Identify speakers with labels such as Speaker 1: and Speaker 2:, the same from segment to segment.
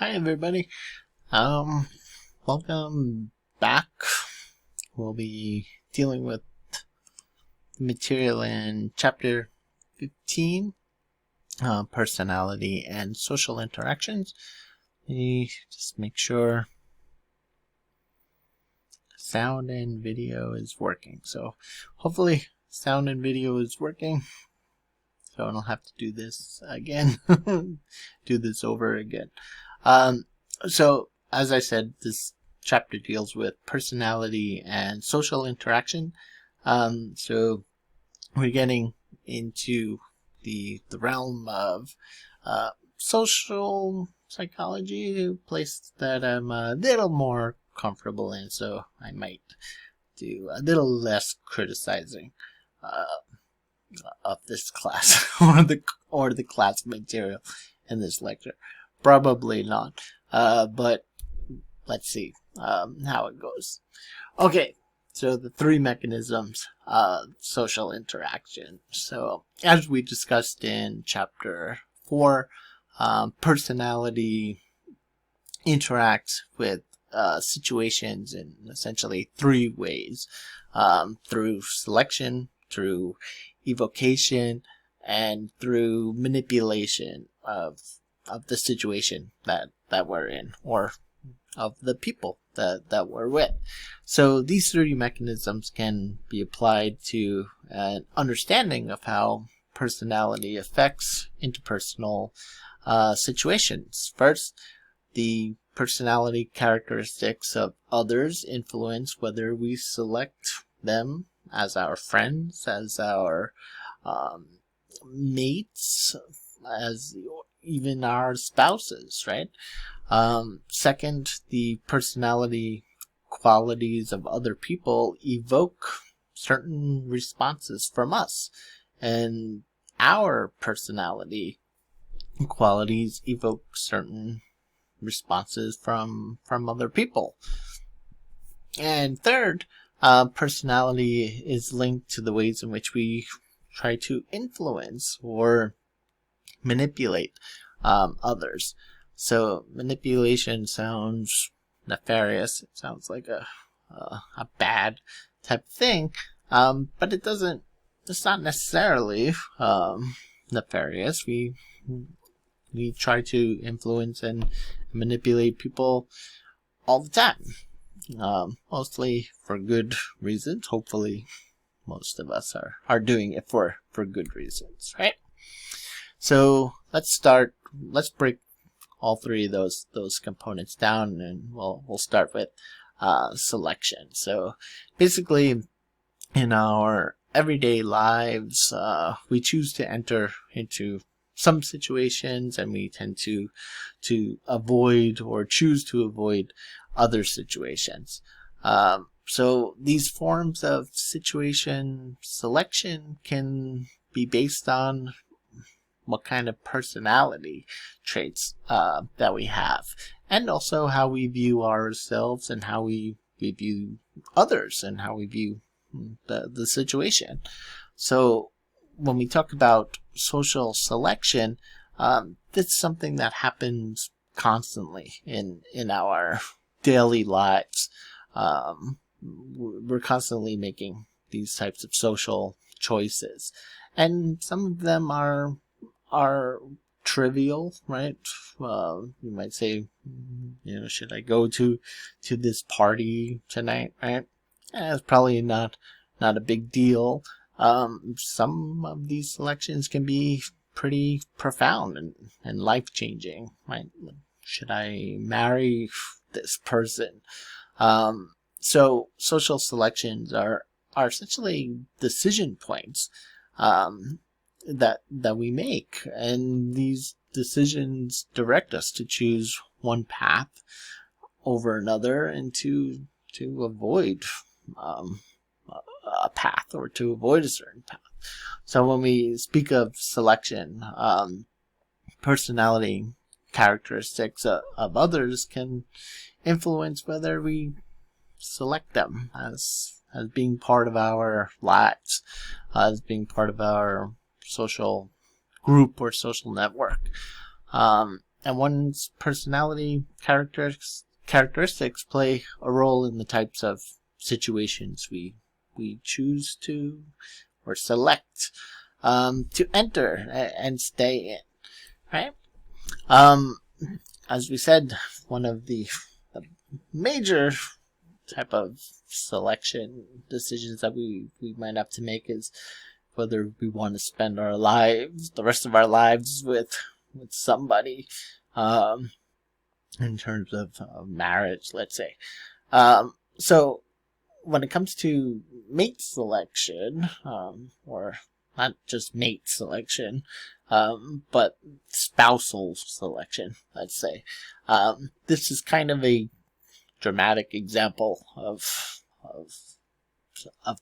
Speaker 1: Hi everybody. Welcome back. We'll be dealing with material in chapter 15, personality and social interactions. Let me just make sure sound and video is working. So hopefully sound and video is working. So I don't have to do this again, do this over again. So as I said, this chapter deals with personality and social interaction. So we're getting into the realm of social psychology, a place that I'm a little more comfortable in. So I might do a little less criticizing of this class or the class material in this lecture. Probably not, but let's see how it goes. Okay, so the three mechanisms of social interaction. So as we discussed in chapter 4, personality interacts with situations in essentially three ways: through selection, through evocation, and through manipulation of the situation that we're in, or of the people that we're with. So these three mechanisms can be applied to an understanding of how personality affects interpersonal situations. First, the personality characteristics of others influence whether we select them as our friends, as our mates, as even our spouses, right? Second, the personality qualities of other people evoke certain responses from us, and our personality qualities evoke certain responses from other people. And third, personality is linked to the ways in which we try to influence or manipulate others. So manipulation sounds nefarious. It sounds like a bad type of thing, but it's not necessarily nefarious. We try to influence and manipulate people all the time, mostly for good reasons. Hopefully most of us are doing it for good reasons, right? So let's break all three of those components down, and we'll start with selection. So basically, in our everyday lives, we choose to enter into some situations, and we tend to avoid or choose to avoid other situations. So these forms of situation selection can be based on what kind of personality traits that we have, and also how we view ourselves and how we view others and how we view the situation. So when we talk about social selection, that's something that happens constantly in our daily lives. We're constantly making these types of social choices, and some of them are trivial, right? You might say, should I go to this party tonight, right? It's probably not a big deal. Some of these selections can be pretty profound and life-changing, right? Should I marry this person? So social selections are essentially decision points that we make, and these decisions direct us to choose one path over another, and to avoid a path, or to avoid a certain path. So when we speak of selection, personality characteristics of others can influence whether we select them as being part of our lives, as being part of our social group or social network. and one's personality characteristics play a role in the types of situations we choose to or select to enter and stay in, right? As we said, one of the major type of selection decisions that we might have to make is whether we want to spend our lives, the rest of our lives, with somebody, in terms of marriage, let's say. So when it comes to mate selection, or not just mate selection, but spousal selection, let's say, this is kind of a dramatic example of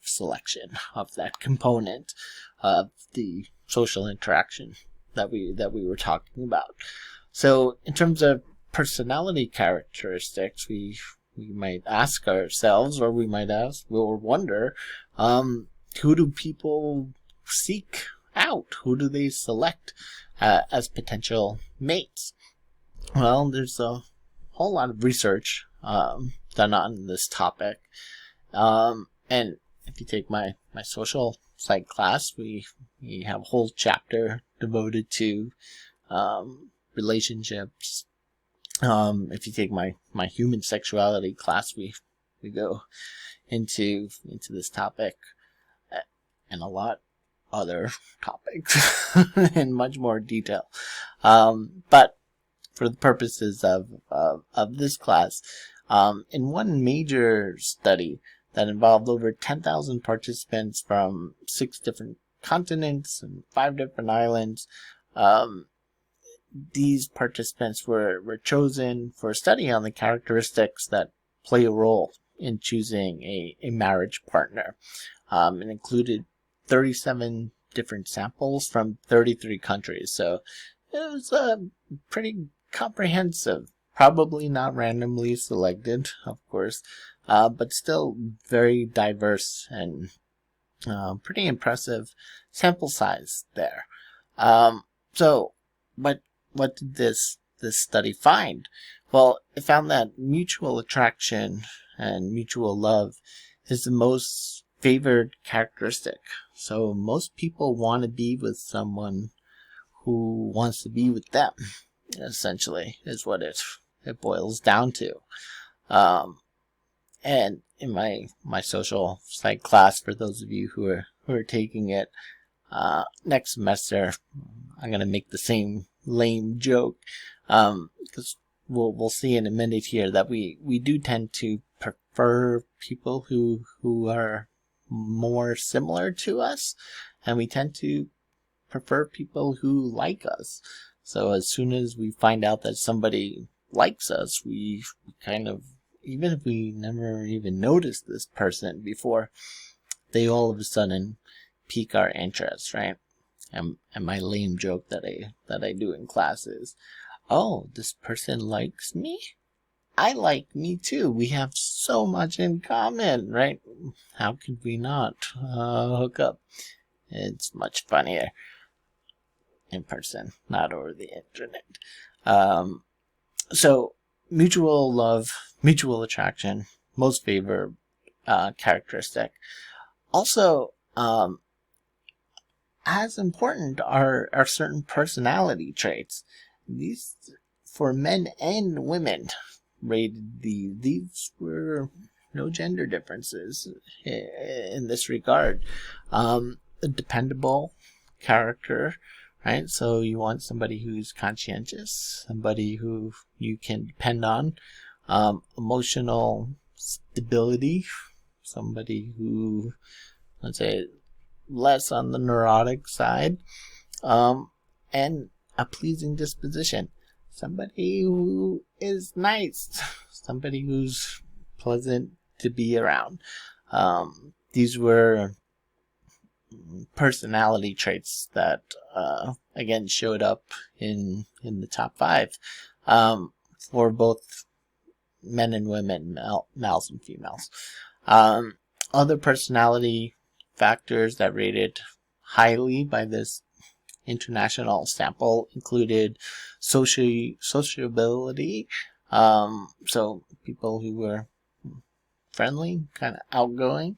Speaker 1: selection of that component of the social interaction that we were talking about. So in terms of personality characteristics, we might ask ourselves, or we might ask or wonder, who do people seek out? Who do they select as potential mates? Well, there's a whole lot of research done on this topic. And if you take my social psych class, we have a whole chapter devoted to relationships. If you take my human sexuality class, we go into this topic and a lot other topics in much more detail. But for the purposes of this class, in one major study that involved over 10,000 participants from 6 different continents and 5 different islands, these participants were chosen for a study on the characteristics that play a role in choosing a marriage partner. It included 37 different samples from 33 countries. So it was pretty comprehensive. Probably not randomly selected, of course, but still very diverse and pretty impressive sample size there. So what did this study find? Well, it found that mutual attraction and mutual love is the most favored characteristic. So most people want to be with someone who wants to be with them, essentially, is what it boils down to. And in my social psych class, for those of you who are taking it next semester, I'm going to make the same lame joke, because we'll see in a minute here that we do tend to prefer people who are more similar to us, and we tend to prefer people who like us. So as soon as we find out that somebody likes us, we kind of, even if we never even noticed this person before, they all of a sudden pique our interest, right? And my lame joke that I do in class is, oh, this person likes me? I like me too. We have so much in common, right? How could we not hook up? It's much funnier in person, not over the internet. So mutual love, mutual attraction, most favored characteristic. Also, as important are certain personality traits. These, for men and women, rated these were no gender differences in this regard. A dependable character, right? So you want somebody who's conscientious, somebody who you can depend on. Emotional stability, somebody who, let's say, less on the neurotic side, and a pleasing disposition, somebody who is nice, somebody who's pleasant to be around. These were personality traits that again showed up in the top 5 for both men and women, males and females. Other personality factors that rated highly by this international sample included sociability, so people who were friendly, kind of outgoing,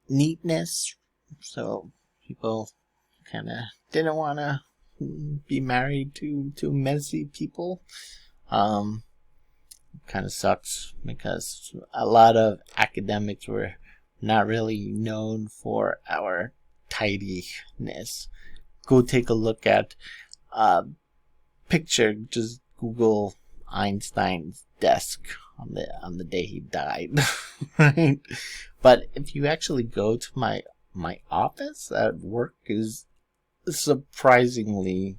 Speaker 1: neatness, so people kind of didn't want to be married to messy people. Kind of sucks because a lot of academics were not really known for our tidiness. Go take a look at picture, just Google Einstein's desk on the day he died. Right? But if you actually go to my office at work, is surprisingly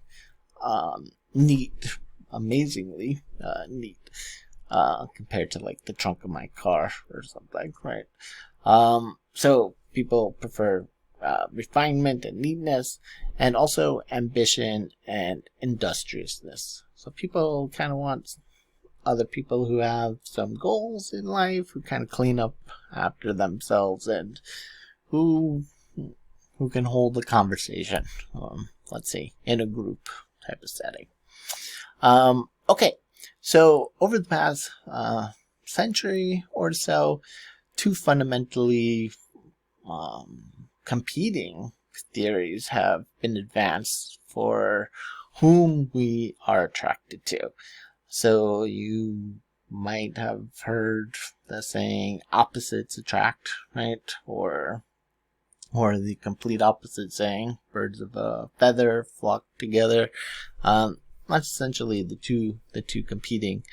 Speaker 1: neat, amazingly neat, compared to like the trunk of my car or something, right? So people prefer refinement and neatness, and also ambition and industriousness. So people kind of want other people who have some goals in life, who kind of clean up after themselves, and who can hold a conversation, let's say, in a group type of setting. Okay, so over the past century or so, two fundamentally competing theories have been advanced for whom we are attracted to. So you might have heard the saying opposites attract, right? Or the complete opposite saying, birds of a feather flock together. That's essentially the two competing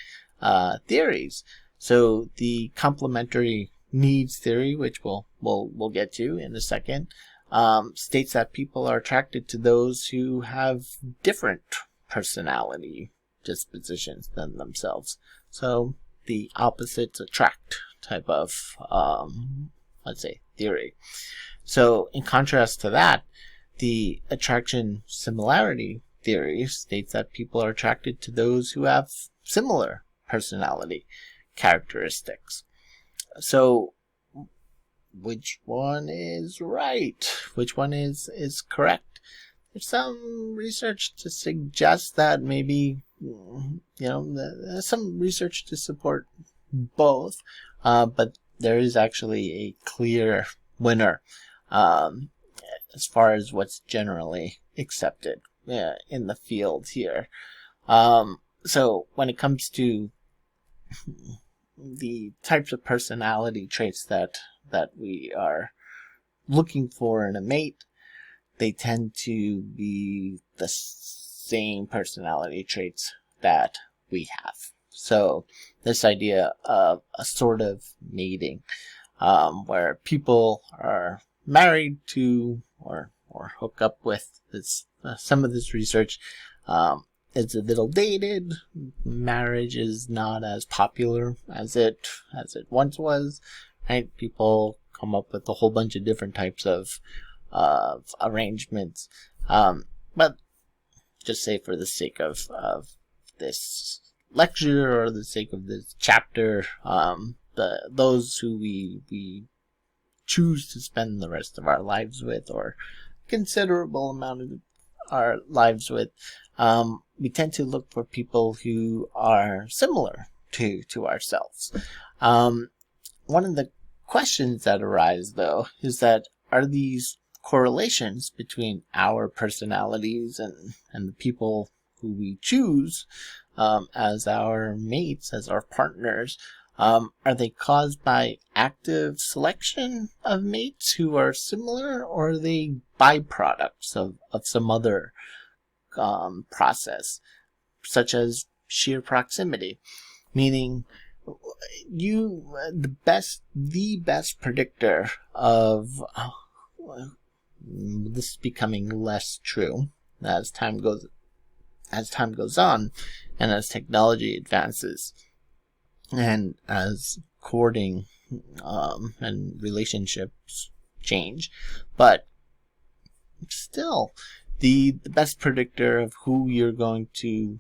Speaker 1: theories. So the complementary needs theory, which we'll get to in a second, states that people are attracted to those who have different personality dispositions than themselves. So the opposites attract type of let's say theory. So in contrast to that, the attraction similarity theory states that people are attracted to those who have similar personality characteristics. So which one is right? Which one is correct? There's some research to suggest that maybe, there's some research to support both, but there is actually a clear winner as far as what's generally accepted in the field here. So when it comes to the types of personality traits that we are looking for in a mate, they tend to be the same personality traits that we have. So this idea of a sort of mating, where people are married to or hook up with, this some of this research is a little dated. Marriage is not as popular as it once was, right? People come up with a whole bunch of different types of arrangements, but just say for the sake of this lecture or the sake of this chapter, those who we choose to spend the rest of our lives with, or considerable amount of our lives with, we tend to look for people who are similar to ourselves. One of the questions that arise, though, is that are these correlations between our personalities and the people who we choose as our mates, as our partners, are they caused by active selection of mates who are similar, or are they byproducts of some other process, such as sheer proximity? Meaning, the best predictor of this is becoming less true as time goes on, and as technology advances, and as courting and relationships change. But still, the best predictor of who you're going to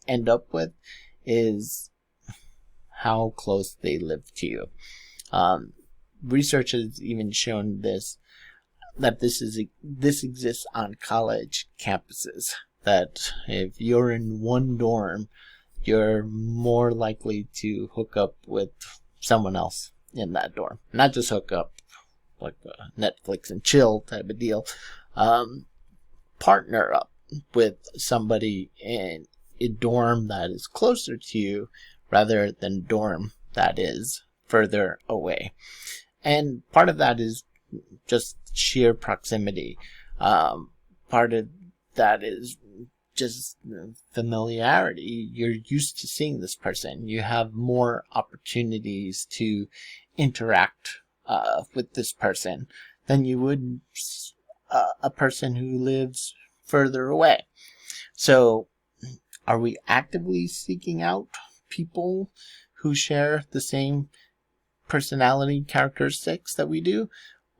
Speaker 1: end up with is how close they live to you. Research has even shown this. that this exists on college campuses. That if you're in one dorm, you're more likely to hook up with someone else in that dorm. Not just hook up, like a Netflix and chill type of deal. Partner up with somebody in a dorm that is closer to you rather than a dorm that is further away. And part of that is just sheer proximity. Part of that is just familiarity. You're used to seeing this person. You have more opportunities to interact with this person than you would a person who lives further away. So, are we actively seeking out people who share the same personality characteristics that we do?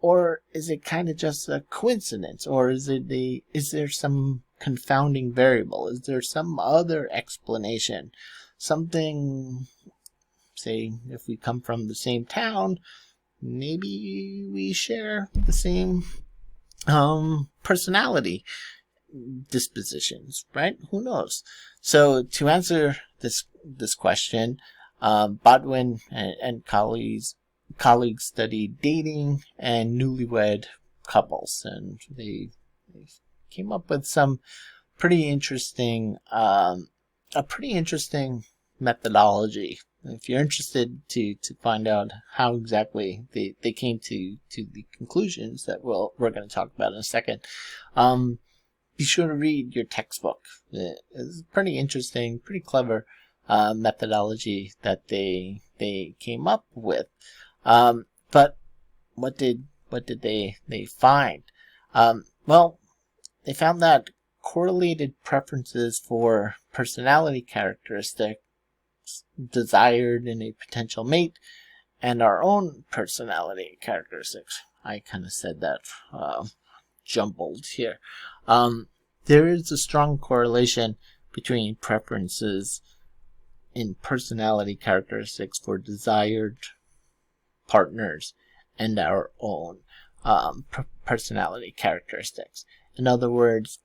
Speaker 1: Or is it kind of just a coincidence? Or is there some confounding variable? Is there some other explanation? Something, say, if we come from the same town, maybe we share the same personality dispositions, right? Who knows? So to answer this question, Bodwin and colleagues studied dating and newlywed couples, and they came up with some pretty interesting methodology. If you're interested to find out how exactly they came to the conclusions that we're going to talk about in a second, be sure to read your textbook. It's pretty interesting, pretty clever methodology that they came up with. But what did they find? Well, they found that correlated preferences for personality characteristics desired in a potential mate and our own personality characteristics. I kind of said that jumbled here. There is a strong correlation between preferences in personality characteristics for desired partners and our own personality characteristics. In other words,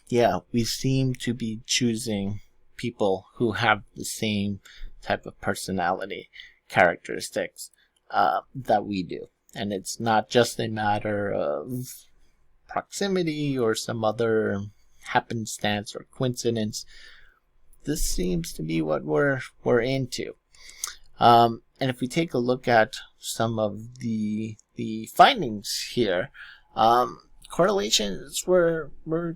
Speaker 1: yeah, we seem to be choosing people who have the same type of personality characteristics that we do. And it's not just a matter of proximity or some other happenstance or coincidence. This seems to be what we're into. And if we take a look at some of the findings here, correlations were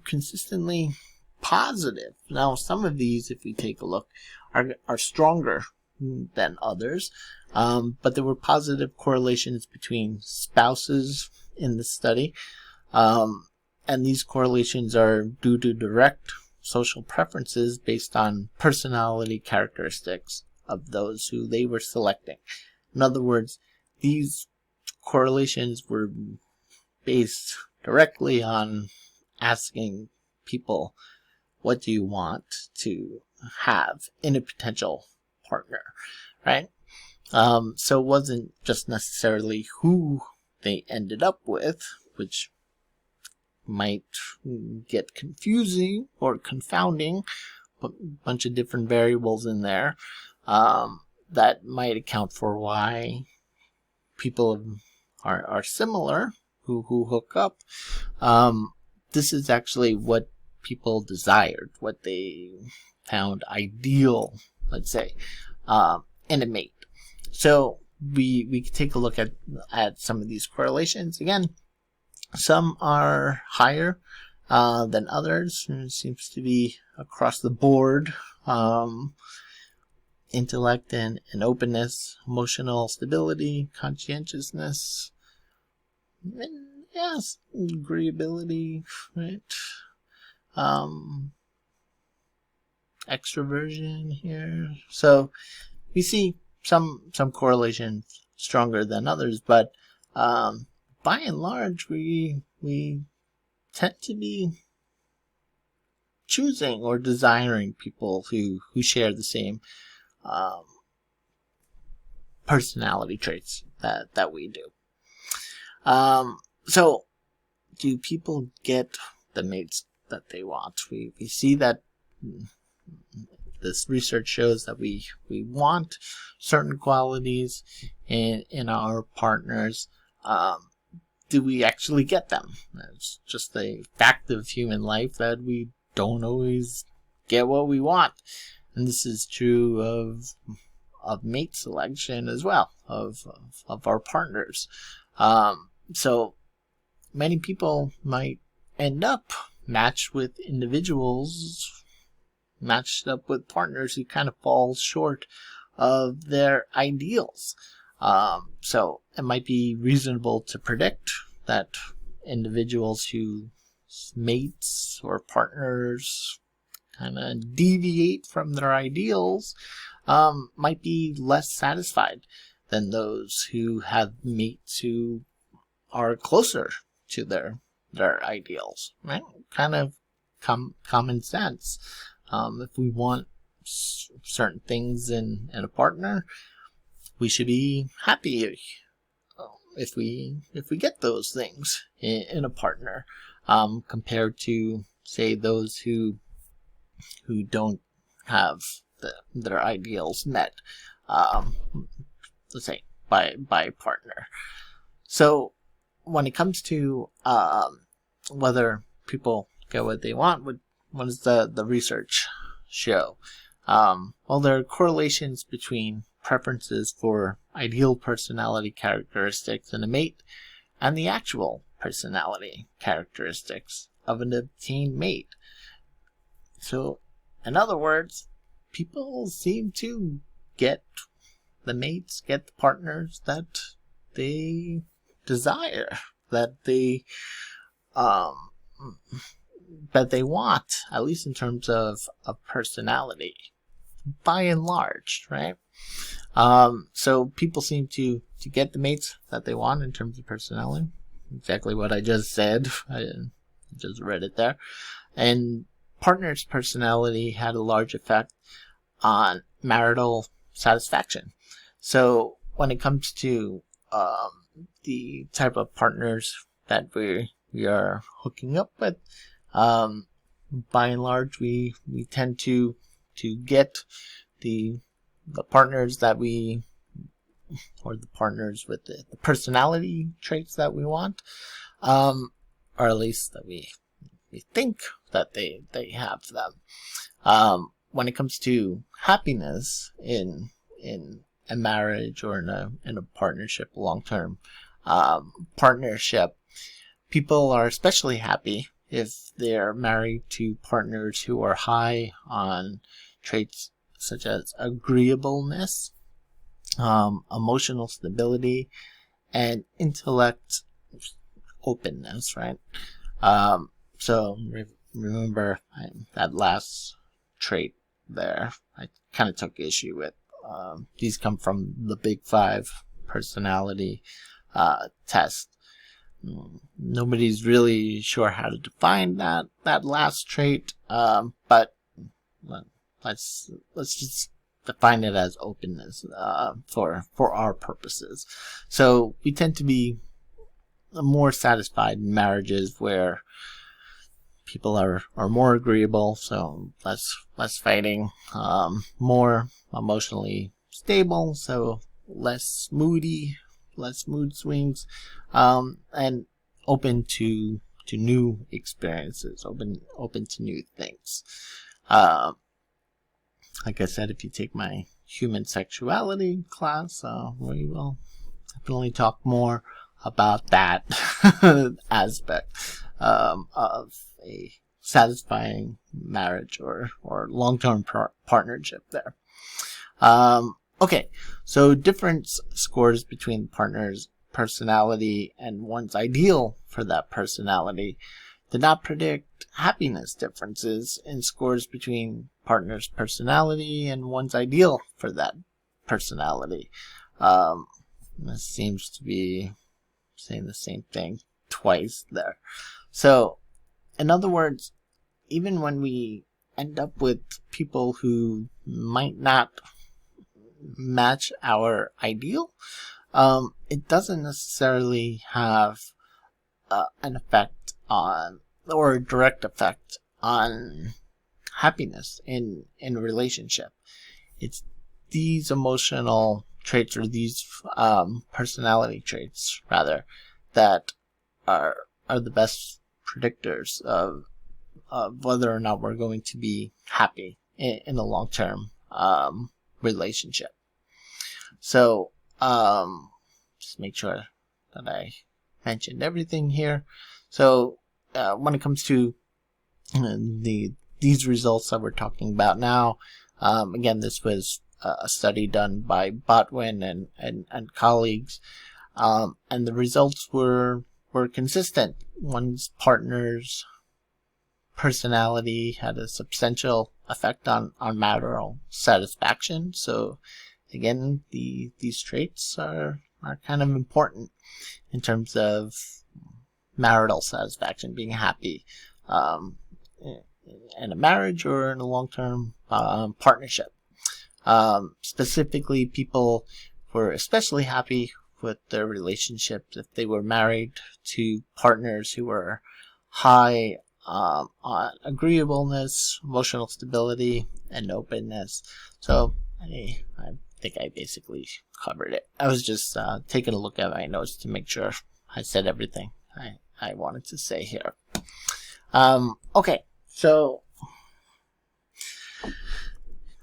Speaker 1: consistently positive. Now, some of these, if we take a look, are stronger than others, but there were positive correlations between spouses in the study, and these correlations are due to direct social preferences based on personality characteristics of those who they were selecting. In other words, these correlations were based directly on asking people, what do you want to have in a potential partner, right? So it wasn't just necessarily who they ended up with, which might get confusing or confounding, but a bunch of different variables in there that might account for why people are similar who hook up. This is actually what people desired, what they found ideal, let's say, in a mate. So we can take a look at some of these correlations. Again, some are higher than others. It seems to be across the board. Intellect and openness, emotional stability, conscientiousness, and yes, agreeability, right? Extroversion here. So we see some correlations stronger than others, but by and large, we tend to be choosing or desiring people who share the same personality traits that we do. So do people get the mates that they want? We see that this research shows that we want certain qualities in our partners. Do we actually get them? It's just a fact of human life that we don't always get what we want. And this is true of mate selection as well, of our partners. So many people might end up matched with partners who kind of fall short of their ideals. So it might be reasonable to predict that individuals whose mates or partners kind of deviate from their ideals might be less satisfied than those who have mates who are closer to their ideals, right? Kind of common sense. If we want certain things in a partner, we should be happy if we get those things in a partner, compared to, say, those who don't have their ideals met, let's say by a partner. So when it comes to whether people get what they want, what does the research show? Well, there are correlations between preferences for ideal personality characteristics in a mate and the actual personality characteristics of an obtained mate. So, in other words, people seem to get the mates, get the partners that they desire, that they want, at least in terms of personality, by and large, right? So people seem to get the mates that they want in terms of personality. Exactly what I just said. I just read it there. And partner's personality had a large effect on marital satisfaction. So when it comes to the type of partners that we are hooking up with, by and large, we tend to get the partners that or the partners with the personality traits that we want, or at least that we think that they have them. When it comes to happiness in a marriage or in a partnership, long-term partnership, people are especially happy if they're married to partners who are high on traits such as agreeableness, emotional stability, and intellect openness, right? So remember that last trait there, I kind of took issue with. These come from the Big Five personality test. Nobody's really sure how to define that last trait, but let's just define it as openness for our purposes. So we tend to be more satisfied in marriages where people are more agreeable, so less fighting, more emotionally stable, so less moody, less mood swings, and open to new experiences, open to new things. Like I said, if you take my human sexuality class, we will definitely talk more about that aspect of a satisfying marriage or long-term partnership there. Okay, so difference scores between partners' personality and one's ideal for that personality did not predict happiness differences in scores between partners' personality and one's ideal for that personality. This seems to be saying the same thing twice there. So, in other words, even when we end up with people who might not match our ideal, it doesn't necessarily have an effect on, or a direct effect on happiness in a relationship. It's these emotional traits, or these personality traits rather, that are the best predictors of whether or not we're going to be happy in a long-term relationship. So just make sure that I mentioned everything here. So when it comes to these results that we're talking about now, again, this was a study done by Botwin and colleagues, and the results were consistent. One's partner's personality had a substantial effect on marital satisfaction. So again, these traits are kind of important in terms of marital satisfaction, being happy in a marriage or in a long-term partnership. Specifically, people were especially happy with their relationships if they were married to partners who were high on agreeableness, emotional stability, and openness. So I think I basically covered it. I was just taking a look at my notes to make sure I said everything I wanted to say here. Okay, so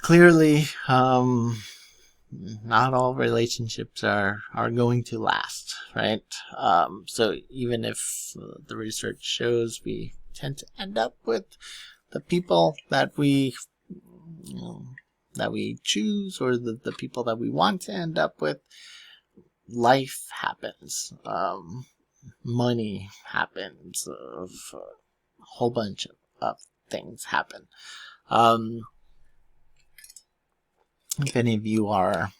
Speaker 1: clearly, not all relationships are going to last, right? So even if the research shows we tend to end up with the people that we choose, or the people that we want to end up with, life happens. Money happens. A whole bunch of things happen. If any of you are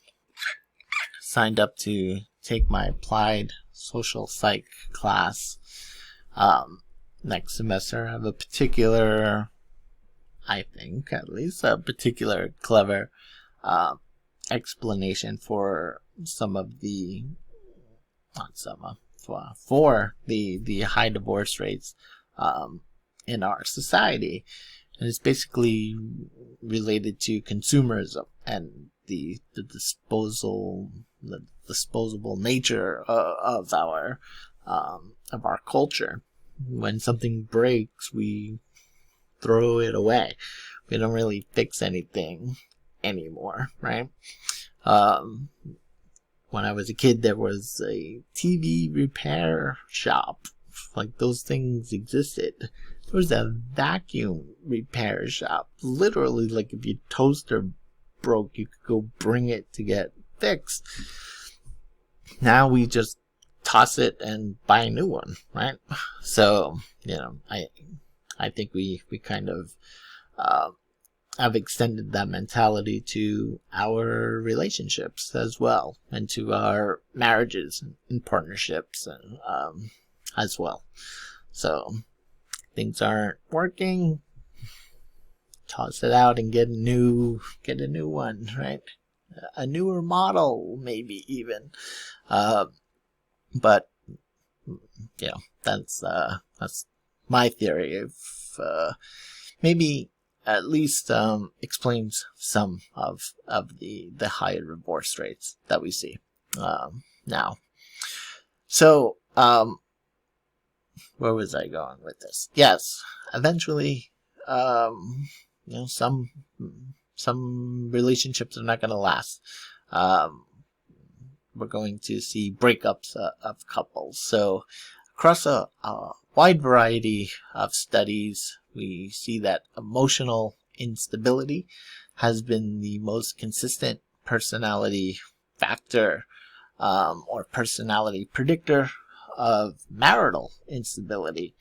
Speaker 1: signed up to take my applied social psych class next semester, I have a particular, I think at least, a particular clever explanation for some of the, for the high divorce rates in our society. And it's basically related to consumerism and the disposable nature of our culture. When something breaks, we throw it away. We don't really fix anything anymore, right? When I was a kid, there was a TV repair shop. Like, those things existed. There was a vacuum repair shop. Literally, like, if your toaster broke, you could go bring it to get fixed. Now we just toss it and buy a new one, right? So, I think we kind of have extended that mentality to our relationships as well, and to our marriages and partnerships and as well. So things aren't working, toss it out and get a new one, right? A newer model, maybe even. But that's my theory of maybe at least explains some of the higher divorce rates that we see now. So where was I going with this? Yes, eventually, some relationships are not going to last. We're going to see breakups of couples. So across a wide variety of studies, we see that emotional instability has been the most consistent personality factor or personality predictor of marital instability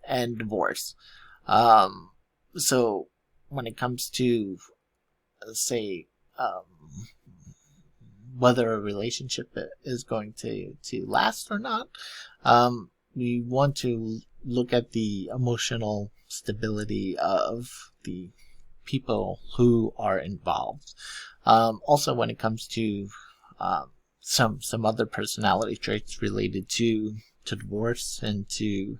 Speaker 1: and divorce. So when it comes to, say, whether a relationship is going to last or not, we want to look at the emotional stability of the people who are involved. Also, when it comes to some other personality traits related to divorce and to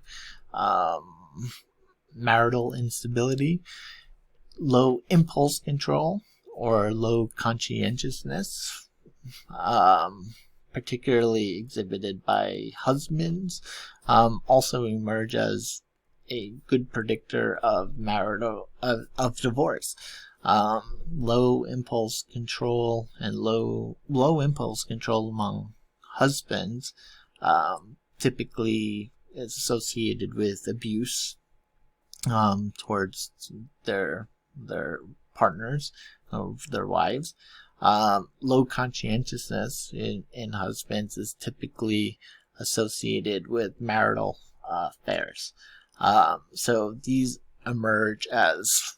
Speaker 1: marital instability, low impulse control, or low conscientiousness, particularly exhibited by husbands, also emerge as a good predictor of marital of divorce. Low impulse control and low impulse control among husbands typically is associated with abuse towards their partners, their wives. Low conscientiousness in husbands is typically associated with marital affairs. So these emerge as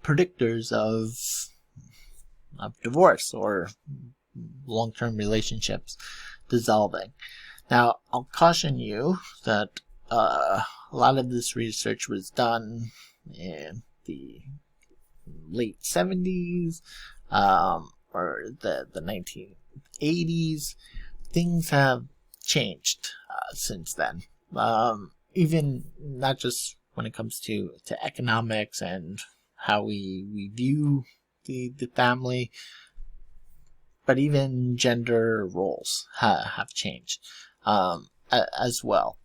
Speaker 1: predictors of divorce or long-term relationships dissolving. Now, I'll caution you that a lot of this research was done in the late 70s or the 1980s. Things have changed since then. Even not just when it comes to economics and how we view the family, but even gender roles have changed as well.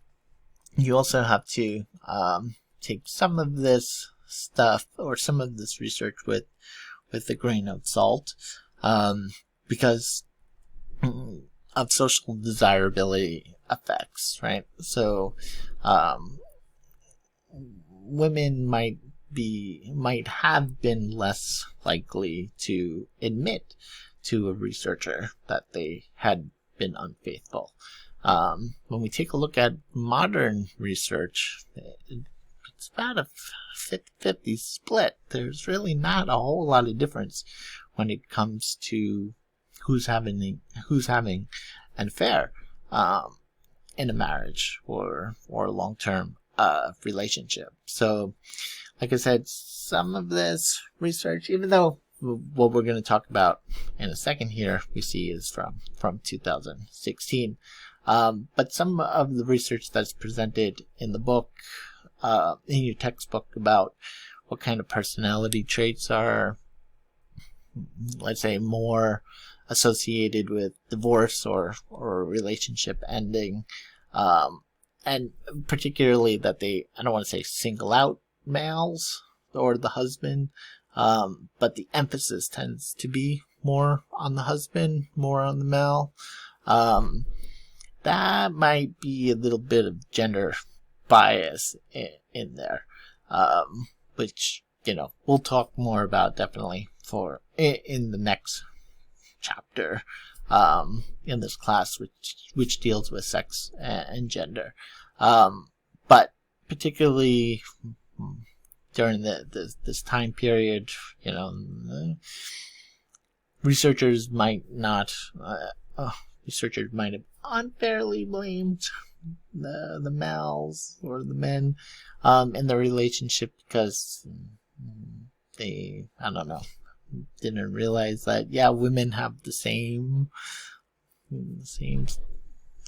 Speaker 1: You also have to take some of this stuff or some of this research with a grain of salt, because of social desirability effects, right? So women might have been less likely to admit to a researcher that they had been unfaithful. When we take a look at modern research, it's about a 50-50 split. There's really not a whole lot of difference when it comes to who's having an affair in a marriage or a long-term relationship. So, like I said, some of this research, even though what we're going to talk about in a second here, we see is from 2016. But some of the research that's presented in the book, in your textbook, about what kind of personality traits are, let's say, more associated with divorce or relationship ending, and particularly that they, I don't want to say single out males or the husband, but the emphasis tends to be more on the husband, more on the male. That might be a little bit of gender bias in there, which, we'll talk more about definitely in the next chapter in this class, which deals with sex and gender. But particularly during this time period, researchers might have unfairly blamed the males or the men in the relationship because they, I don't know, didn't realize that women have the same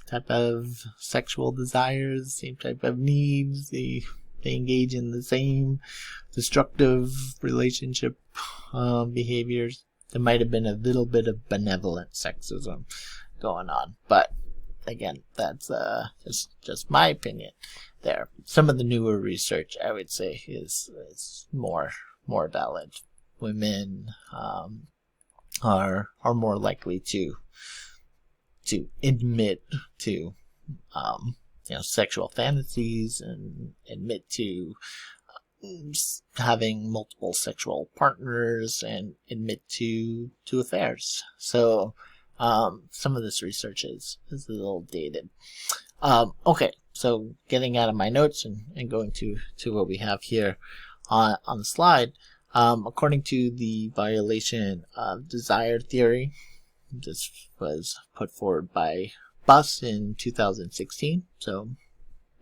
Speaker 1: type of sexual desires, same type of needs. They engage in the same destructive relationship behaviors. There might have been a little bit of benevolent sexism going on, but again, that's just my opinion there. Some of the newer research, I would say, is more valid. Women are more likely to admit to sexual fantasies and admit to having multiple sexual partners and admit to affairs. So some of this research is a little dated. Okay, so getting out of my notes and going to what we have here on the slide. According to the violation of desire theory, this was put forward by Buss in 2016, so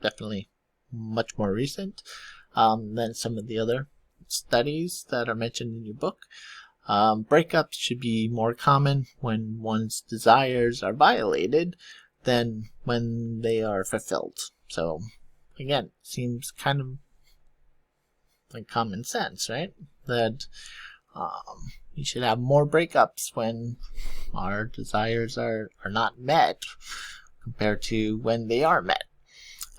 Speaker 1: definitely much more recent than some of the other studies that are mentioned in your book. Breakups should be more common when one's desires are violated than when they are fulfilled. So again, seems kind of like common sense, right? That we should have more breakups when our desires are not met compared to when they are met.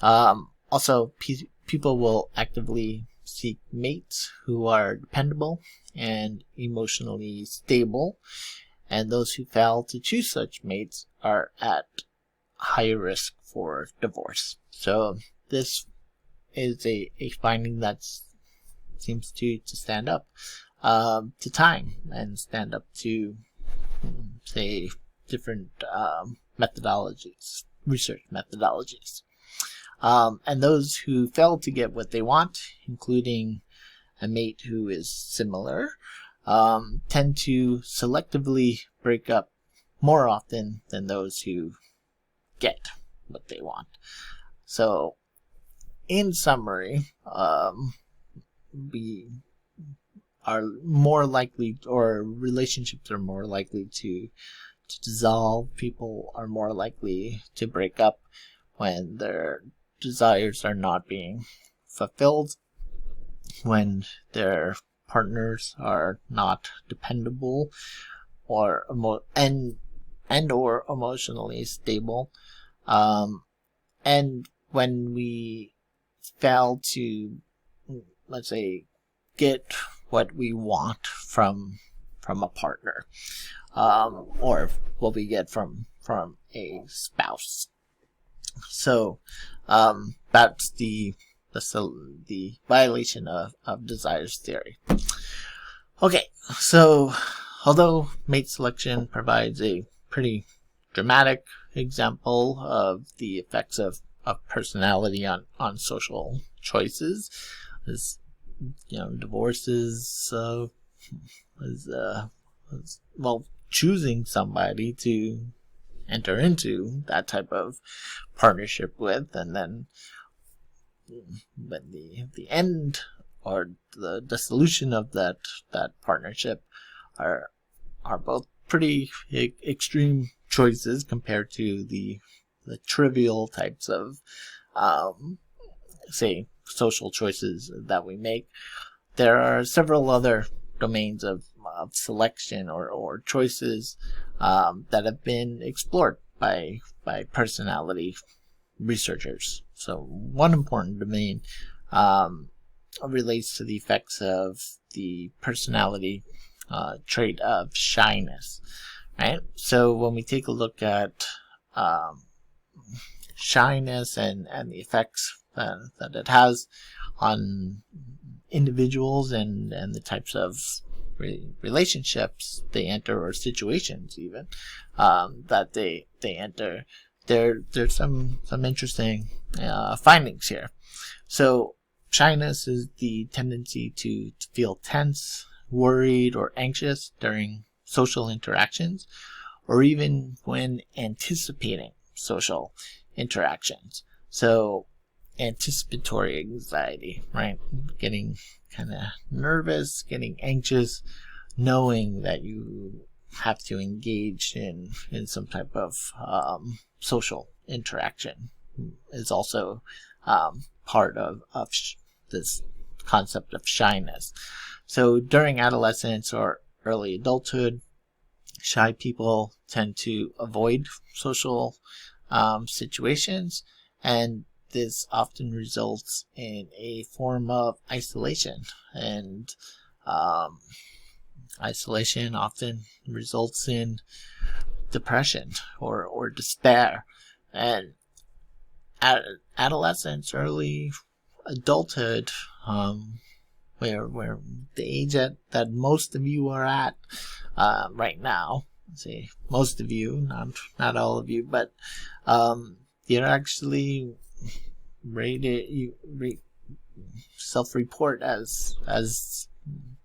Speaker 1: Also, people will actively seek mates who are dependable and emotionally stable, and those who fail to choose such mates are at higher risk for divorce. So this is a finding that seems to stand up to time and stand up to, say, different methodologies, research methodologies. And those who fail to get what they want, including a mate who is similar, tend to selectively break up more often than those who get what they want. So, in summary, we are more likely, or relationships are more likely to dissolve. People are more likely to break up when their desires are not being fulfilled, when their partners are not dependable or or emotionally stable, and when we fail to, let's say, get what we want from a partner, or what we get from a spouse. So that's the violation of desires theory. Okay, so although mate selection provides a pretty dramatic example of the effects of personality on social choices, as divorce is well, choosing somebody to enter into that type of partnership with, and then when the end or the dissolution of that partnership are both pretty extreme choices compared to the trivial types of say social choices that we make. There are several other domains of selection or choices that have been explored by personality researchers. So one important domain relates to the effects of the personality trait of shyness, right? So when we take a look at shyness and the effects that it has on individuals and the types of relationships they enter, or situations even that they enter, there's some interesting findings here. So shyness is the tendency to feel tense, worried, or anxious during social interactions, or even when anticipating social interactions. So anticipatory anxiety, right? Getting kind of nervous, getting anxious, knowing that you have to engage in some type of social interaction is also part of this concept of shyness. So during adolescence or early adulthood, shy people tend to avoid social situations, and this often results in a form of isolation, and isolation often results in depression or despair. And adolescence, early adulthood, where the age that most of you are at right now, say most of you, not all of you, but you're actually self-report as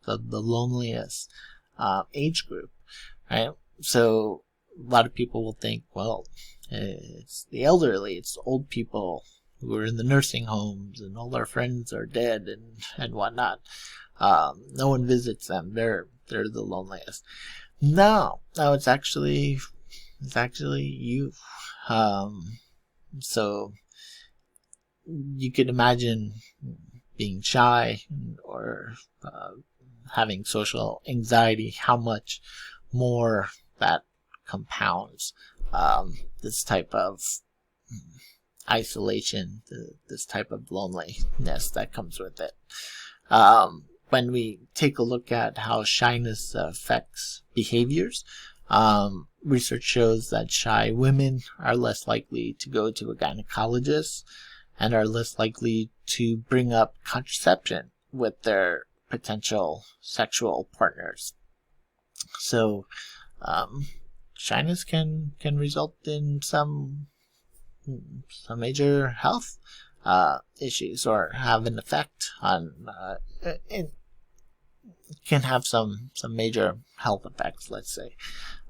Speaker 1: the loneliest age group, right? So a lot of people will think, well, it's the elderly, it's old people who are in the nursing homes, and all our friends are dead and whatnot. No one visits them. They're the loneliest. No, it's actually you. So you could imagine being shy or having social anxiety, how much more that compounds this type of isolation, this type of loneliness that comes with it. When we take a look at how shyness affects behaviors, research shows that shy women are less likely to go to a gynecologist and are less likely to bring up contraception with their potential sexual partners. So, shyness can result in some major health issues, or have an effect on it can have some major health effects, let's say.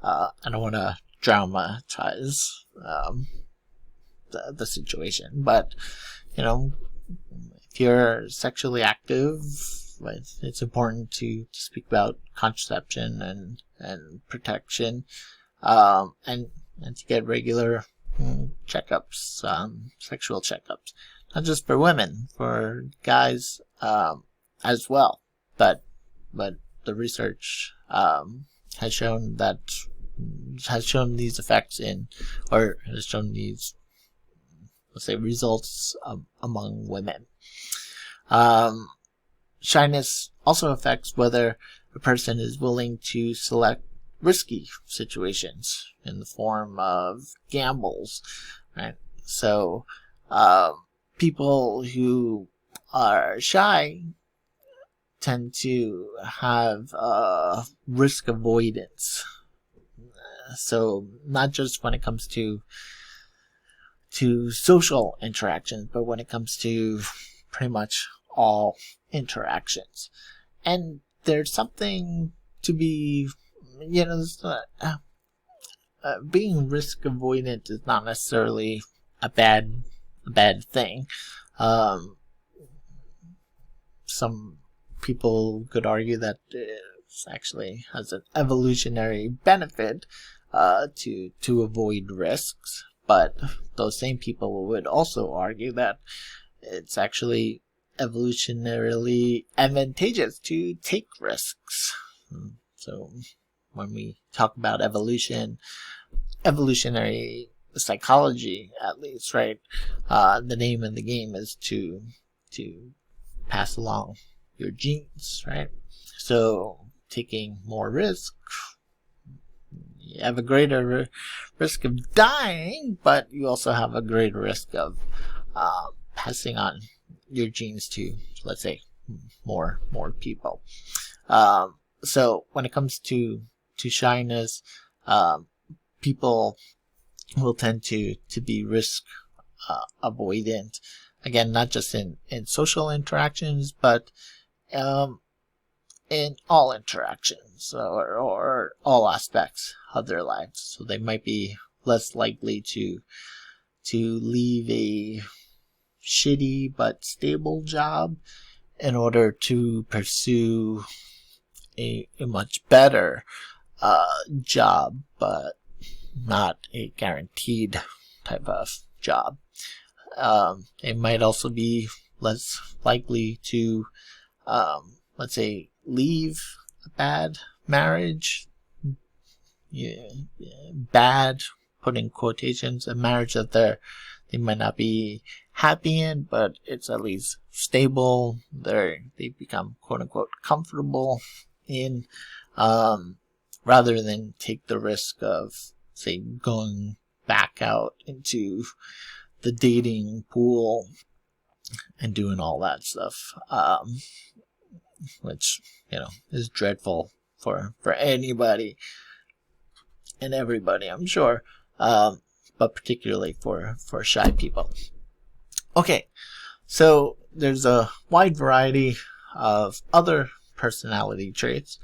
Speaker 1: I don't want to dramatize the situation, but if you're sexually active, it's important to speak about contraception and protection, and to get regular checkups, sexual checkups, not just for women, for guys as well. But the research has shown these effects has shown these, let's say, results among women. Shyness also affects whether a person is willing to select risky situations in the form of gambles, right? So, people who are shy tend to have risk avoidance. So, not just when it comes to social interactions, but when it comes to pretty much all interactions. And there's something to be, being risk avoidant is not necessarily a bad thing. Some people could argue that it actually has an evolutionary benefit to avoid risks, but those same people would also argue that it's actually evolutionarily advantageous to take risks. So when we talk about evolutionary psychology, at least, right? The name of the game is to pass along your genes, right? So taking more risk, you have a greater risk of dying, but you also have a greater risk of passing on your genes to, let's say, more people. So when it comes to shyness, people will tend to be risk avoidant. Again, not just in social interactions, but in all interactions or all aspects of their lives. So they might be less likely to leave a shitty but stable job in order to pursue a much better job, but not a guaranteed type of job. They might also be less likely to, let's say, leave a bad marriage. Bad, put in quotations, a marriage that they might not be happy in, but it's at least stable. They become quote unquote comfortable in, rather than take the risk of, say, going back out into the dating pool and doing all that stuff, which is dreadful for anybody and everybody, I'm sure, but particularly for shy people. Okay, so there's a wide variety of other personality traits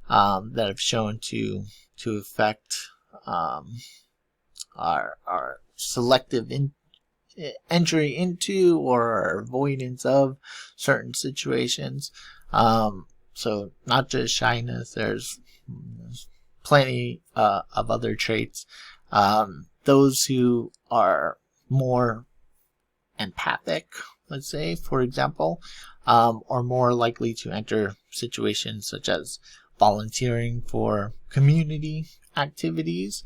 Speaker 1: that have shown to affect our selective entry into or avoidance of certain situations. So not just shyness, there's plenty of other traits. Those who are more empathic, let's say, for example, are more likely to enter situations such as volunteering for community activities.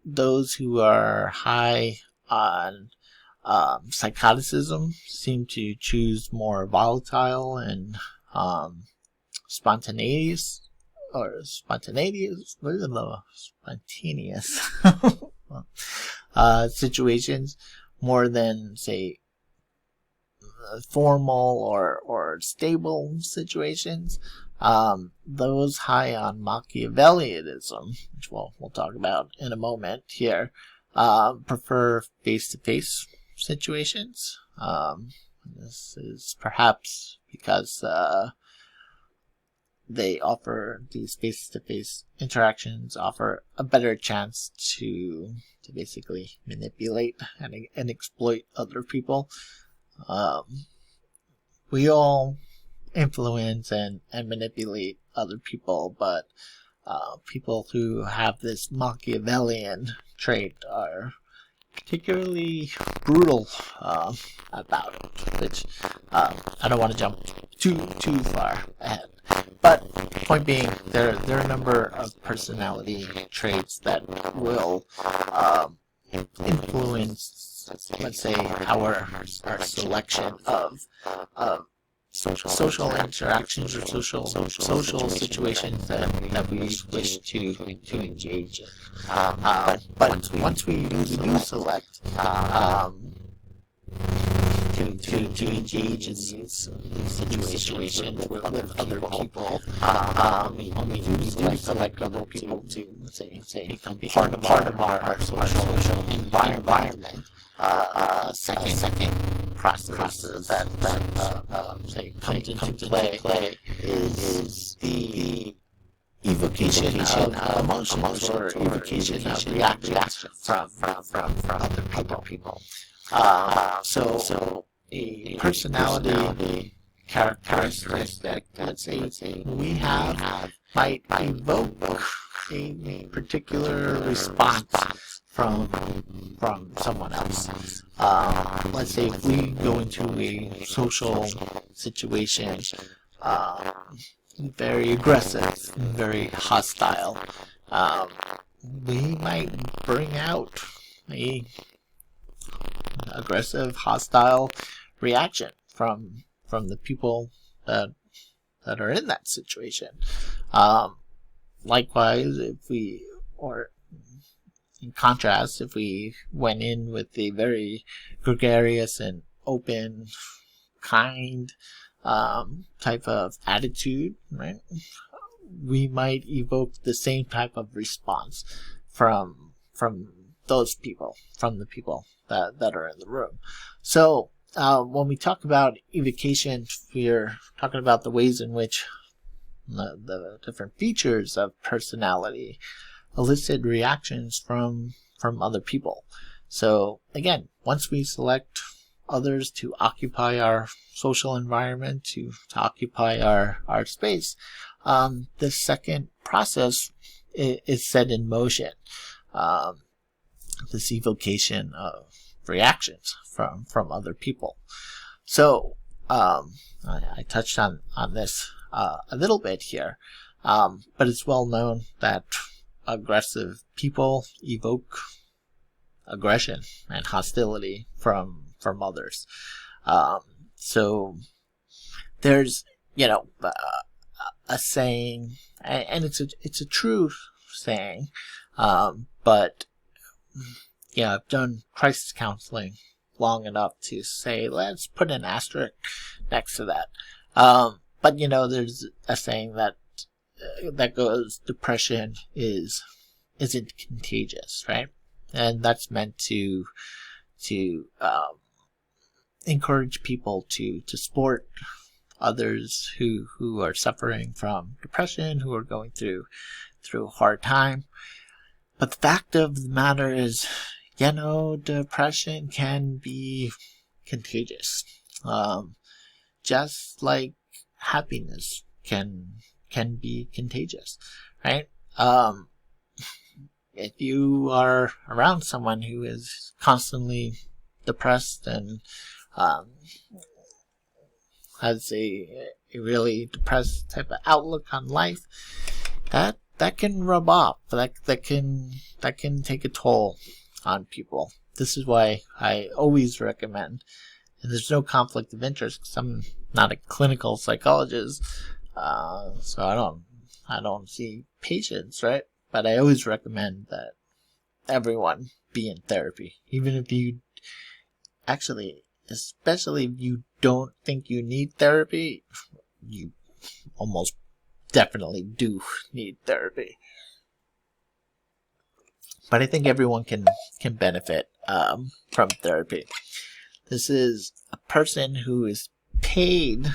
Speaker 1: Those who are high on psychoticism seem to choose more volatile and spontaneous situations more than, say, formal or stable situations. Those high on Machiavellianism, which we'll talk about in a moment here, prefer face-to-face situations. This is perhaps because these face-to-face interactions offer a better chance to basically manipulate and exploit other people. We all influence and manipulate other people, but people who have this Machiavellian trait are particularly brutal about it, which I don't want to jump too far ahead. But point being, there are a number of personality traits that will influence, let's say, our selection of social interactions or social situations that we wish to engage in. But once we do select to engage in these situations with other people, when we do select other people to say become part of our social environment. Second process that comes into play is the evocation of emotions or evocation of reactions from other people. So a personality characteristic, let's say, we have might evoke a particular response from someone else. Let's say if we go into a social situation, very aggressive, very hostile, we might bring out a aggressive, hostile reaction from the people that are in that situation. Likewise, in contrast, if we went in with a very gregarious and open, kind type of attitude, right, we might evoke the same type of response from those people, from the people that are in the room. So when we talk about evocation, we're talking about the ways in which the different features of personality elicit reactions from other people. So again, once we select others to occupy our social environment, to occupy our space, the second process is set in motion. This evocation of reactions from other people. So I touched on this a little bit here, but it's well known that aggressive people evoke aggression and hostility from others. So there's a saying, and it's a true saying, but I've done crisis counseling long enough to say, let's put an asterisk next to that. But there's a saying that goes, depression isn't contagious, right? And that's meant to encourage people to support others who are suffering from depression, who are going through a hard time. But the fact of the matter is, depression can be contagious. Just like happiness can be contagious, right? If you are around someone who is constantly depressed and has a really depressed type of outlook on life, that can rub off. That can take a toll on people. This is why I always recommend, and there's no conflict of interest because I'm not a clinical psychologist, so I don't see patients, right? But I always recommend that everyone be in therapy, even if you especially if you don't think you need therapy, you almost definitely do need therapy. But I think everyone can benefit from therapy. This is a person who is paid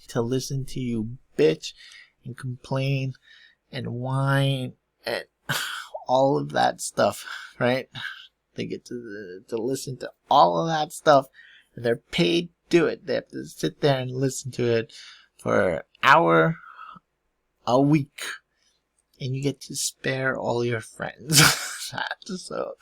Speaker 1: to listen to you bitch and complain and whine and all of that stuff, right? They get to listen to all of that stuff, and they're paid to do it. They have to sit there and listen to it for an hour a week, and you get to spare all your friends. So,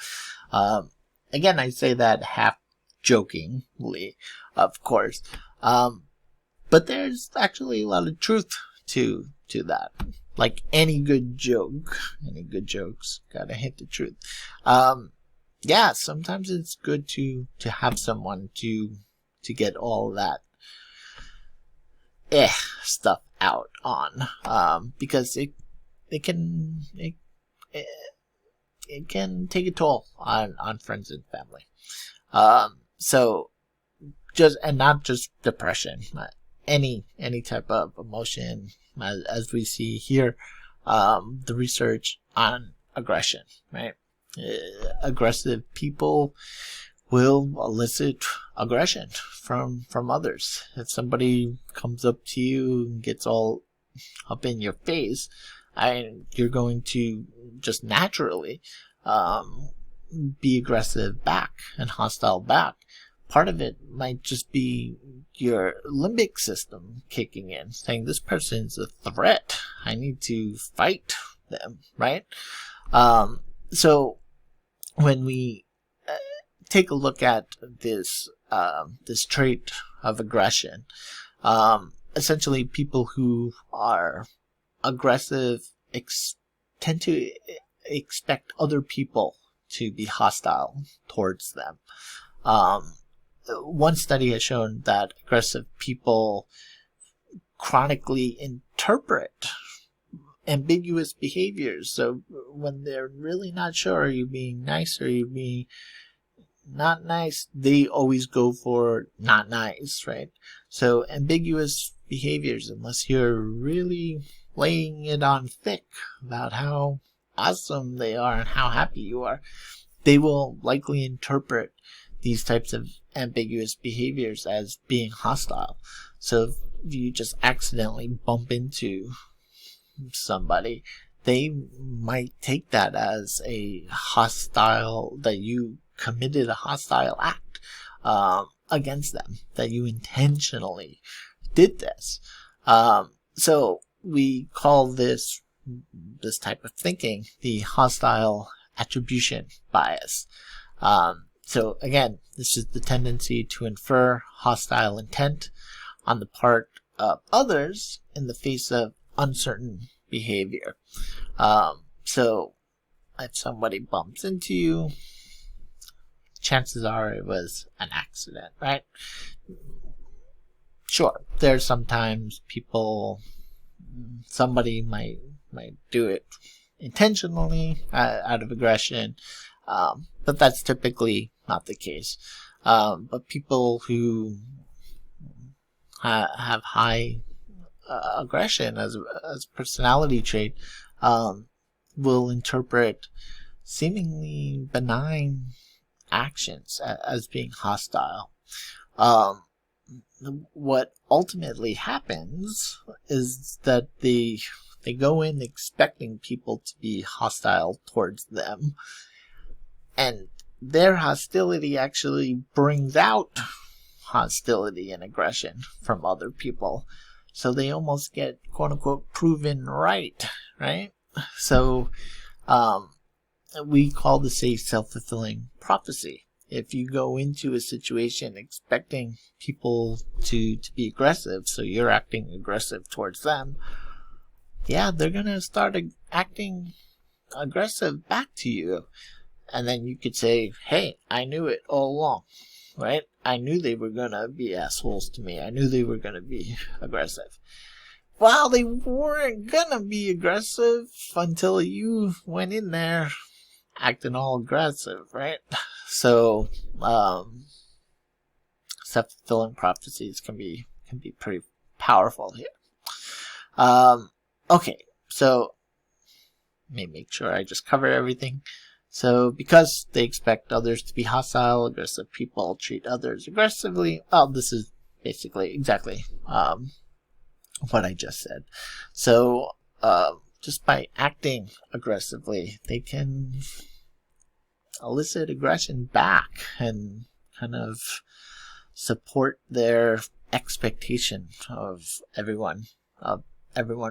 Speaker 1: again, I say that half jokingly, of course, but there's actually a lot of truth to that. Like any good jokes gotta hit the truth. Yeah, sometimes it's good to have someone to get all that stuff out on, because it can take a toll on friends and family. So not just depression, any type of emotion, as we see here, the research on aggression, right? Aggressive people will elicit aggression from others. If somebody comes up to you and gets all up in your face, you're going to just naturally be aggressive back and hostile back. Part of it might just be your limbic system kicking in, saying this person's a threat. I need to fight them, right? So when we take a look at this trait of aggression, essentially people who are aggressive tend to expect other people to be hostile towards them. One study has shown that aggressive people chronically interpret ambiguous behaviors. So when they're really not sure, are you being nice or are you being not nice, they always go for not nice, right? So ambiguous behaviors, unless you're really laying it on thick about how awesome they are and how happy you are, they will likely interpret these types of ambiguous behaviors as being hostile. So if you just accidentally bump into somebody, they might take that as a hostile, that you committed a hostile act against them, that you intentionally did this. So we call this type of thinking the hostile attribution bias. So again, this is the tendency to infer hostile intent on the part of others in the face of uncertain behavior. So if somebody bumps into you, chances are it was an accident, right? Sure, there's sometimes somebody might do it intentionally out of aggression, but that's typically not the case. But people who have high aggression as a personality trait will interpret seemingly benign actions as being hostile. What ultimately happens is that they go in expecting people to be hostile towards them, and their hostility actually brings out hostility and aggression from other people. So they almost get, quote unquote, proven right? So we call this a self-fulfilling prophecy. if you go into a situation expecting people to be aggressive, so you're acting aggressive towards them, yeah, they're gonna start acting aggressive back to you. And then you could say, hey, I knew it all along, right? I knew they were gonna be assholes to me. I knew they were gonna be aggressive. Well, they weren't gonna be aggressive until you went in there acting all aggressive, right? So, self-fulfilling prophecies can be pretty powerful here. Okay, so let me make sure I just cover everything. So, because they expect others to be hostile, aggressive people treat others aggressively. Well, this is basically exactly what I just said. So, just by acting aggressively, they can elicit aggression back and kind of support their expectation of everyone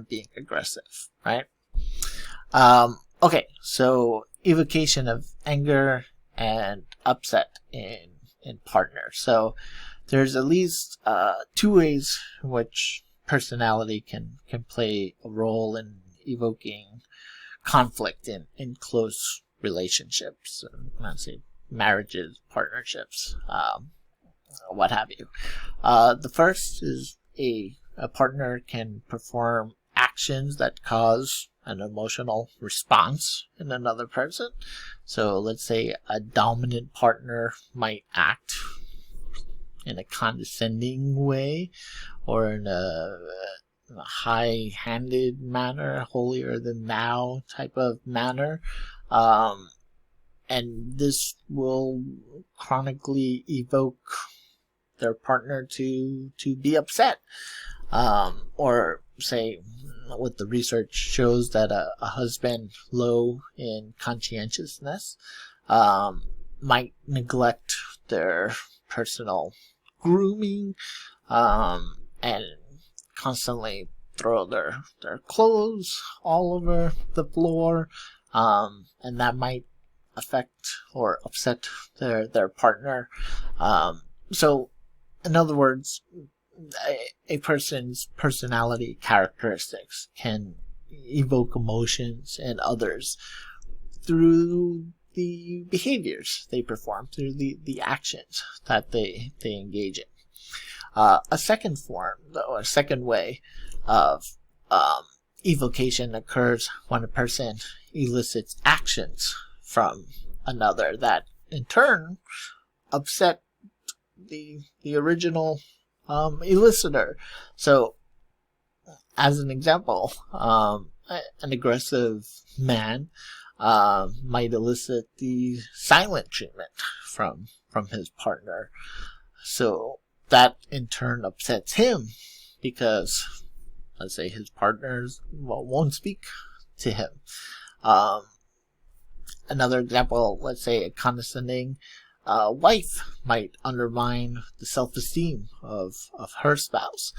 Speaker 1: being aggressive, right? Okay, so evocation of anger and upset in partners. So there's at least 2 ways in which personality can play a role in evoking conflict in close relationships, let's say marriages, partnerships, what have you. The first is a partner can perform actions that cause an emotional response in another person. So let's say a dominant partner might act in a condescending way, or in a high-handed manner, holier than thou type of manner, and this will chronically evoke their partner to be upset, or say what the research shows that a husband low in conscientiousness might neglect their personal grooming, and constantly throw their clothes all over the floor, and that might affect or upset their partner. So in other words, a person's personality characteristics can evoke emotions in others through the behaviors they perform, through the actions that they engage in. A second form, though, a second way of evocation occurs when a person elicits actions from another that in turn upset the original elicitor. So, as an example, an aggressive man might elicit the silent treatment from his partner. So that in turn upsets him because, let's say, his partners won't speak to him. Another example, let's say a condescending wife might undermine the self-esteem of her spouse,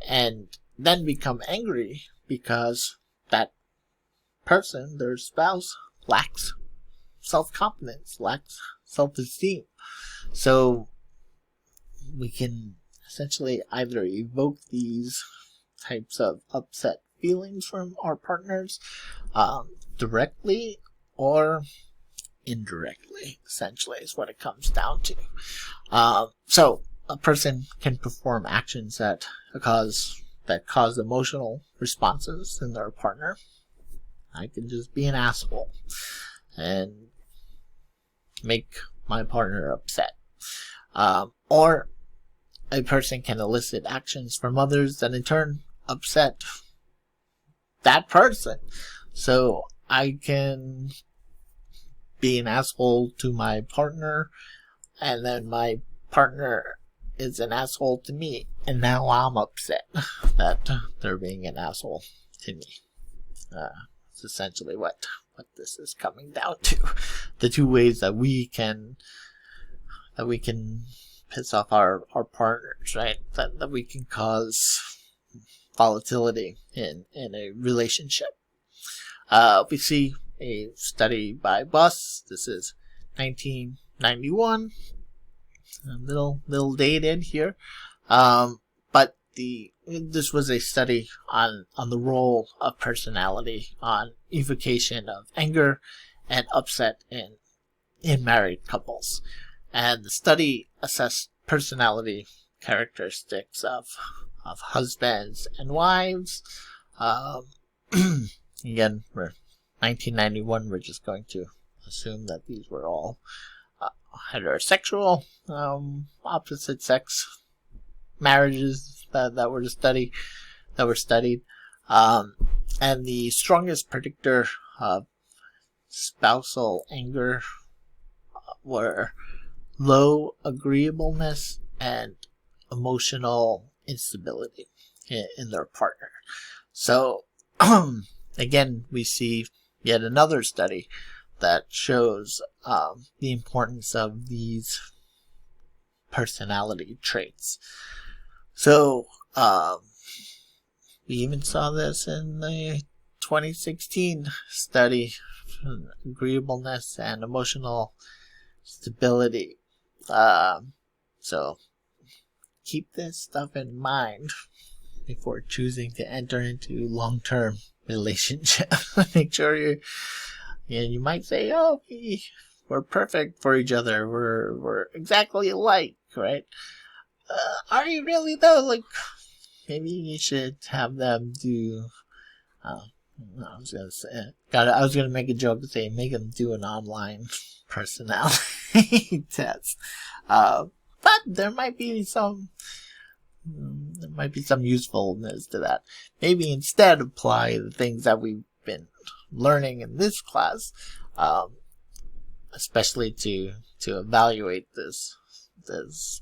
Speaker 1: and then become angry because that person, their spouse, lacks self-confidence, lacks self-esteem. So we can essentially either evoke these types of upset feelings from our partners directly or indirectly, essentially, is what it comes down to. So a person can perform actions that cause emotional responses in their partner. I can just be an asshole and make my partner upset. Or a person can elicit actions from others that in turn upset that person. So I can be an asshole to my partner, and then my partner is an asshole to me, and now I'm upset that they're being an asshole to me. It's essentially what this is coming down to. The 2 ways that we can piss off our partners, right? That we can cause volatility in a relationship. We see a study by Buss. This is 1999 1991. A little dated here, but this was a study on the role of personality on evocation of anger and upset in married couples, and the study assessed personality characteristics of husbands and wives. Again, we're 1991. We're just going to assume that these were all heterosexual, opposite sex marriages that were studied. And the strongest predictor of spousal anger were low agreeableness and emotional instability in their partner. So again, we see yet another study that shows the importance of these personality traits. So we even saw this in the 2016 study, agreeableness and emotional stability. So keep this stuff in mind before choosing to enter into long-term relationship. Make sure you might say, oh, we're perfect for each other. We're exactly alike, right? Are you really though? Like, maybe you should have them do. I was gonna make a joke and say make them do an online personality test. But there might be some usefulness to that. Maybe instead apply the things that we've been learning in this class, especially to evaluate this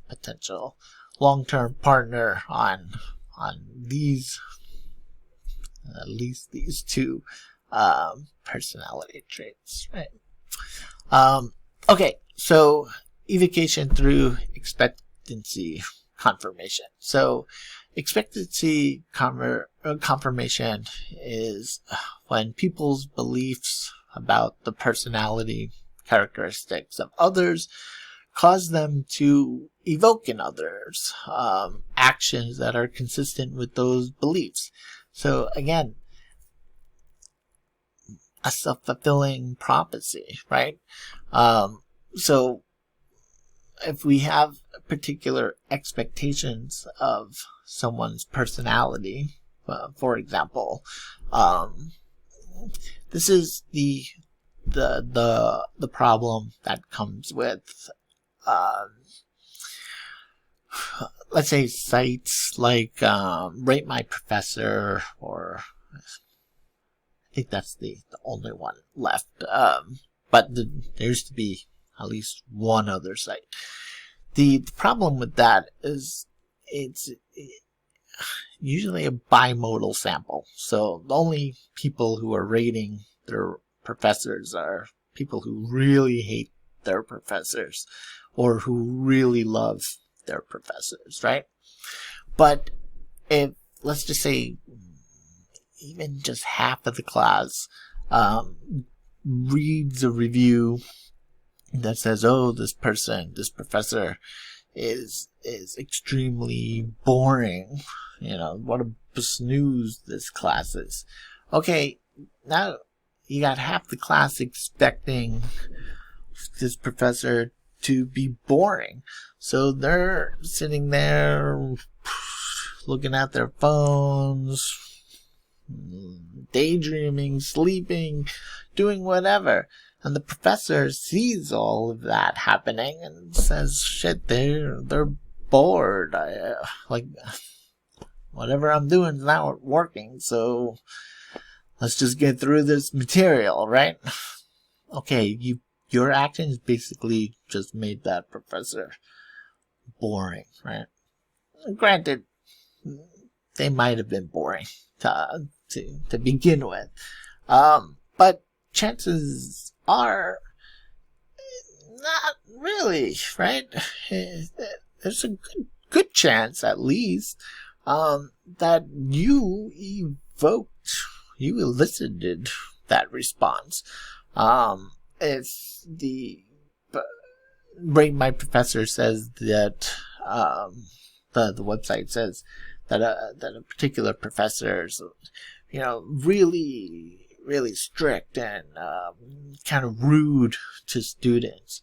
Speaker 1: potential long-term partner on these, at least these two personality traits, right? Okay, so evocation through expectancy confirmation. So expectancy confirmation is when people's beliefs about the personality characteristics of others cause them to evoke in others actions that are consistent with those beliefs. So again, a self-fulfilling prophecy, right? So if we have particular expectations of someone's personality, for example, this is the problem that comes with let's say sites like Rate My Professor, or I think that's the only one left, but there used to be at least one other site. The problem with that is it's usually a bimodal sample. So the only people who are rating their professors are people who really hate their professors or who really love their professors, right? But if, let's just say, even just half of the class reads a review that says, oh, this professor is extremely boring, what a snooze this class is. Okay, now you got half the class expecting this professor to be boring. So they're sitting there looking at their phones, daydreaming, sleeping, doing whatever. And the professor sees all of that happening and says, shit, they're bored. Like, whatever I'm doing is not working, so let's just get through this material, right? Okay, your actions basically just made that professor boring, right? Granted, they might have been boring to begin with, but chances are not really, right? There's a good chance, at least, that you elicited that response. If right, my professor says that the website says that a particular professor is, really strict and kind of rude to students.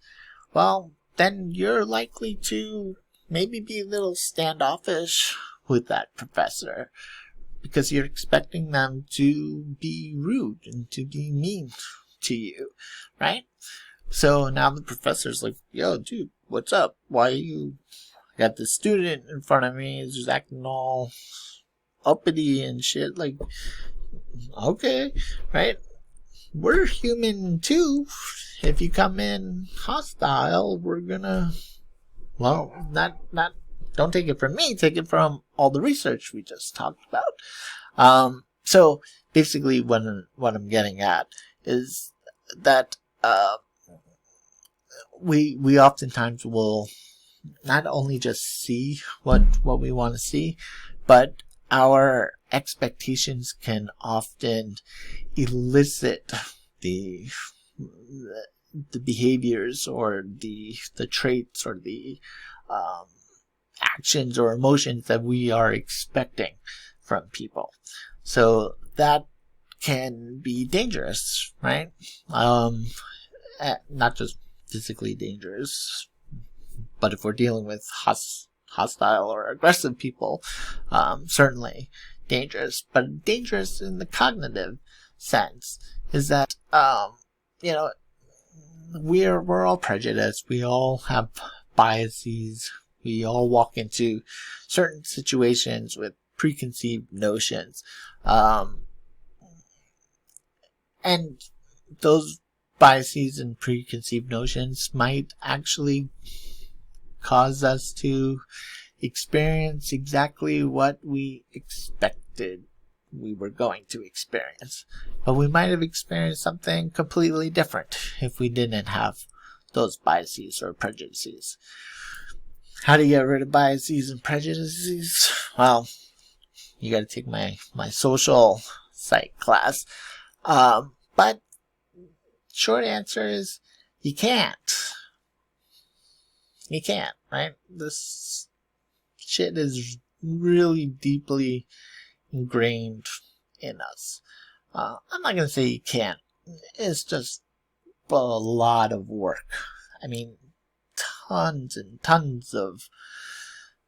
Speaker 1: Well, then you're likely to maybe be a little standoffish with that professor, because you're expecting them to be rude and to be mean to you, right? So now the professor's like, yo, dude, what's up? Why you got this student in front of me is just acting all uppity and shit? Like, okay, right? We're human too. If you come in hostile, we're gonna, well, not, don't take it from me, take it from all the research we just talked about. So basically what I'm getting at is that, we oftentimes will not only just see what we want to see, but our expectations can often elicit the behaviors or the traits or the actions or emotions that we are expecting from people. So that can be dangerous, right? Not just physically dangerous, but if we're dealing with hostile or aggressive people, certainly dangerous. But dangerous in the cognitive sense is that, we're all prejudiced. We all have biases. We all walk into certain situations with preconceived notions. And those biases and preconceived notions might actually cause us to experience exactly what we expected we were going to experience. But we might have experienced something completely different if we didn't have those biases or prejudices. How to get rid of biases and prejudices? Well, you gotta take my social psych class. But short answer is you can't. You can't, right? This shit is really deeply ingrained in us. I'm not gonna say you can't. It's just a lot of work. I mean, tons and tons of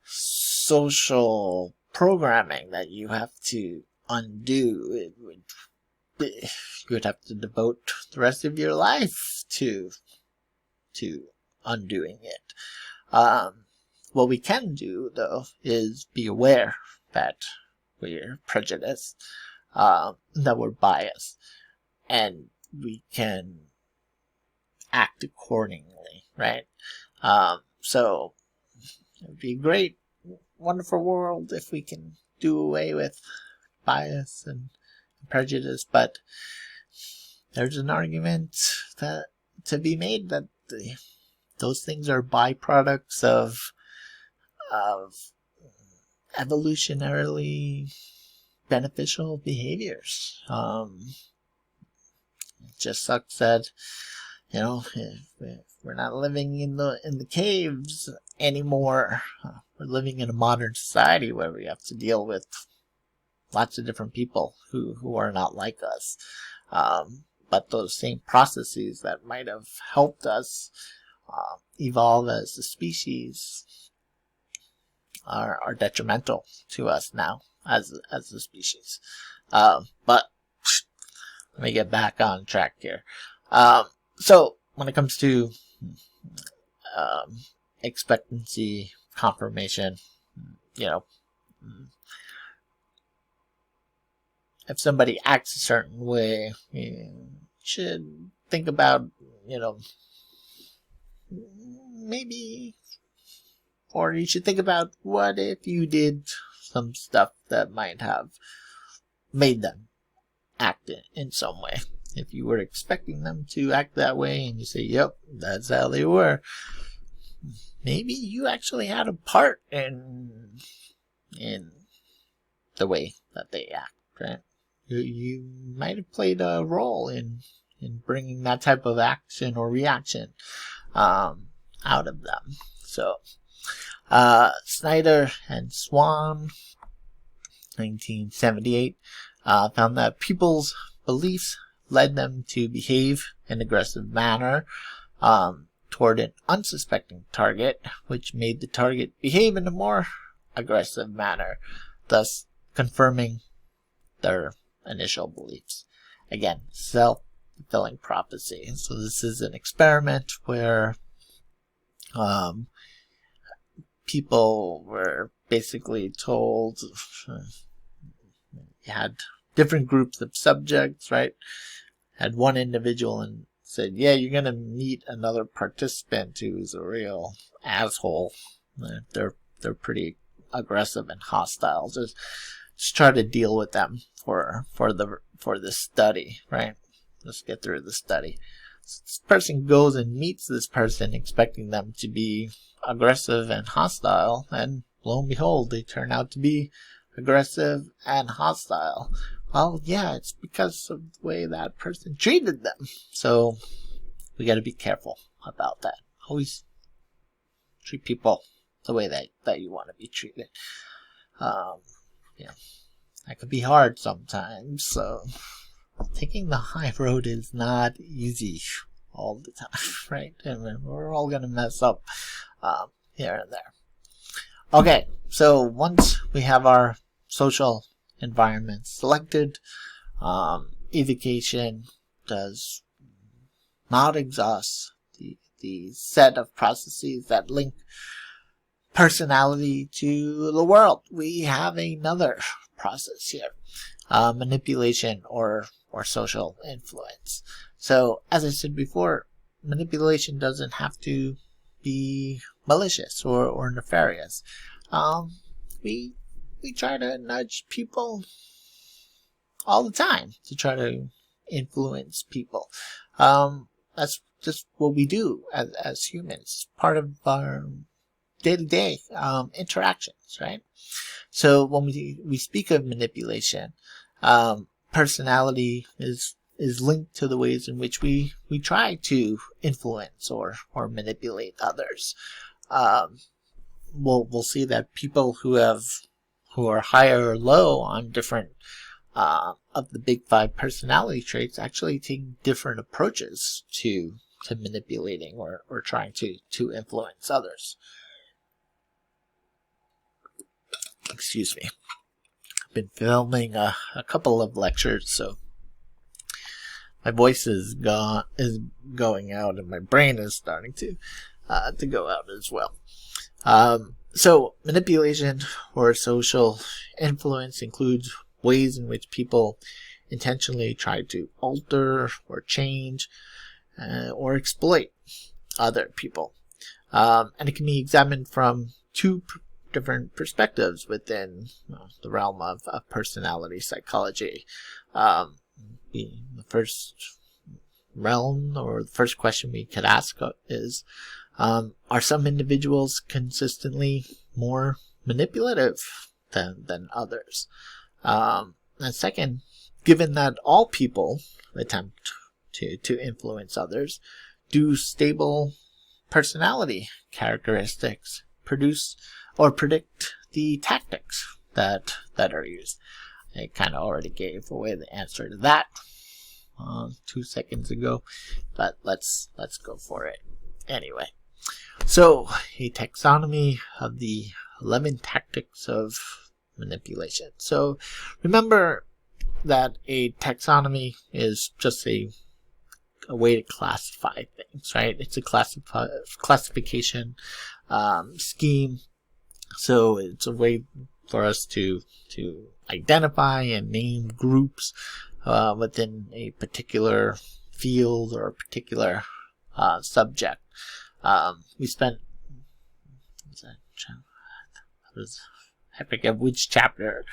Speaker 1: social programming that you have to undo. You would have to devote the rest of your life to undoing it. What we can do, though, is be aware that we're prejudiced, that we're biased, and we can act accordingly, right? So it would be a great, wonderful world if we can do away with bias and prejudice, but there's an argument that to be made that those things are byproducts of evolutionarily beneficial behaviors. It just sucks that, if we're not living in the caves anymore. We're living in a modern society where we have to deal with lots of different people who are not like us. But those same processes that might have helped us evolve as a species are detrimental to us now as a species. But let me get back on track here. So when it comes to expectancy confirmation, if somebody acts a certain way, you should think about, maybe, or you should think about what if you did some stuff that might have made them act in some way. If you were expecting them to act that way and you say, yep, that's how they were, maybe you actually had a part in the way that they act, right? You might have played a role in bringing that type of action or reaction. out of them. So Snyder and Swan, 1978, found that people's beliefs led them to behave in an aggressive manner toward an unsuspecting target, which made the target behave in a more aggressive manner, thus confirming their initial beliefs. Again, self-fulfilling prophecy. So this is an experiment where people were basically told, you had different groups of subjects, right? Had one individual and said, yeah, you're going to meet another participant who's a real asshole. They're pretty aggressive and hostile. Just try to deal with them for the study, right? Let's get through the study. So this person goes and meets this person expecting them to be aggressive and hostile, and lo and behold, they turn out to be aggressive and hostile. Well, yeah, it's because of the way that person treated them. So we got to be careful about that. Always treat people the way that you want to be treated. Yeah, that could be hard sometimes. So taking the high road is not easy all the time, right? And we're all gonna mess up here and there. Okay, so once we have our social environment selected, evocation does not exhaust the set of processes that link personality to the world. We have another process here, manipulation or social influence. So, as I said before, manipulation doesn't have to be malicious or nefarious. We try to nudge people all the time to try to influence people. That's just what we do as humans. Part of our day-to-day interactions, right? So when we speak of manipulation, personality is linked to the ways in which we try to influence or manipulate others. We'll see that people who are higher or low on different of the big five personality traits actually take different approaches to manipulating or trying to influence others. Excuse me. I've been filming a couple of lectures, so my voice is going out, and my brain is starting to go out as well. So manipulation or social influence includes ways in which people intentionally try to alter or change or exploit other people, and it can be examined from two different perspectives within the realm of personality psychology. The first realm, or the first question we could ask is, are some individuals consistently more manipulative than others? And second, given that all people attempt to influence others, do stable personality characteristics produce or predict the tactics that are used? I kind of already gave away the answer to that 2 seconds ago, but let's go for it anyway. So, a taxonomy of the 11 tactics of manipulation. So, remember that a taxonomy is just a way to classify things, right? It's a classification scheme. So it's a way for us to identify and name groups within a particular field or a particular subject. We spent, I forget which chapter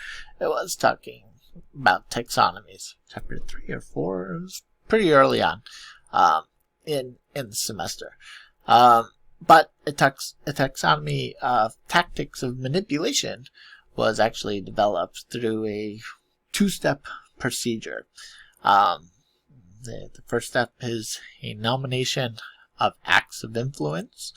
Speaker 1: it was talking about taxonomies. Chapter 3 or 4. It was pretty early on in the semester. But a taxonomy of tactics of manipulation was actually developed through a two-step procedure. The first step is a nomination of acts of influence.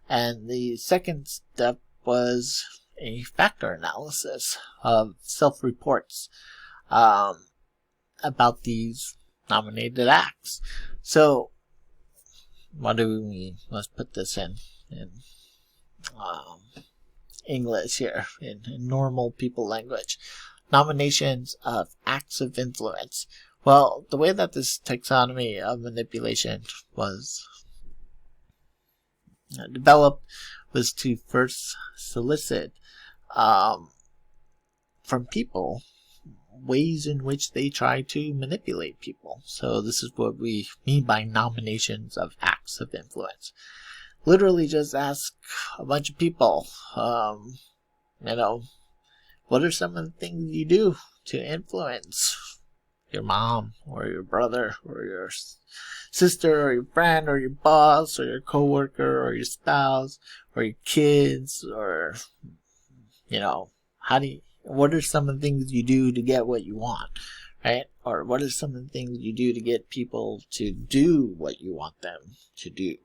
Speaker 1: And the second step was a factor analysis of self-reports about these nominated acts. So, what do we mean? Let's put this in English here, in normal people language. Nominations of acts of influence. Well, the way that this taxonomy of manipulation was developed was to first solicit from people ways in which they try to manipulate people. So this is what we mean by nominations of acts of influence. Literally just ask a bunch of people, what are some of the things you do to influence your mom or your brother or your sister or your friend or your boss or your coworker or your spouse or your kids, or what are some of the things you do to get what you want, right? Or what are some of the things you do to get people to do what you want them to do?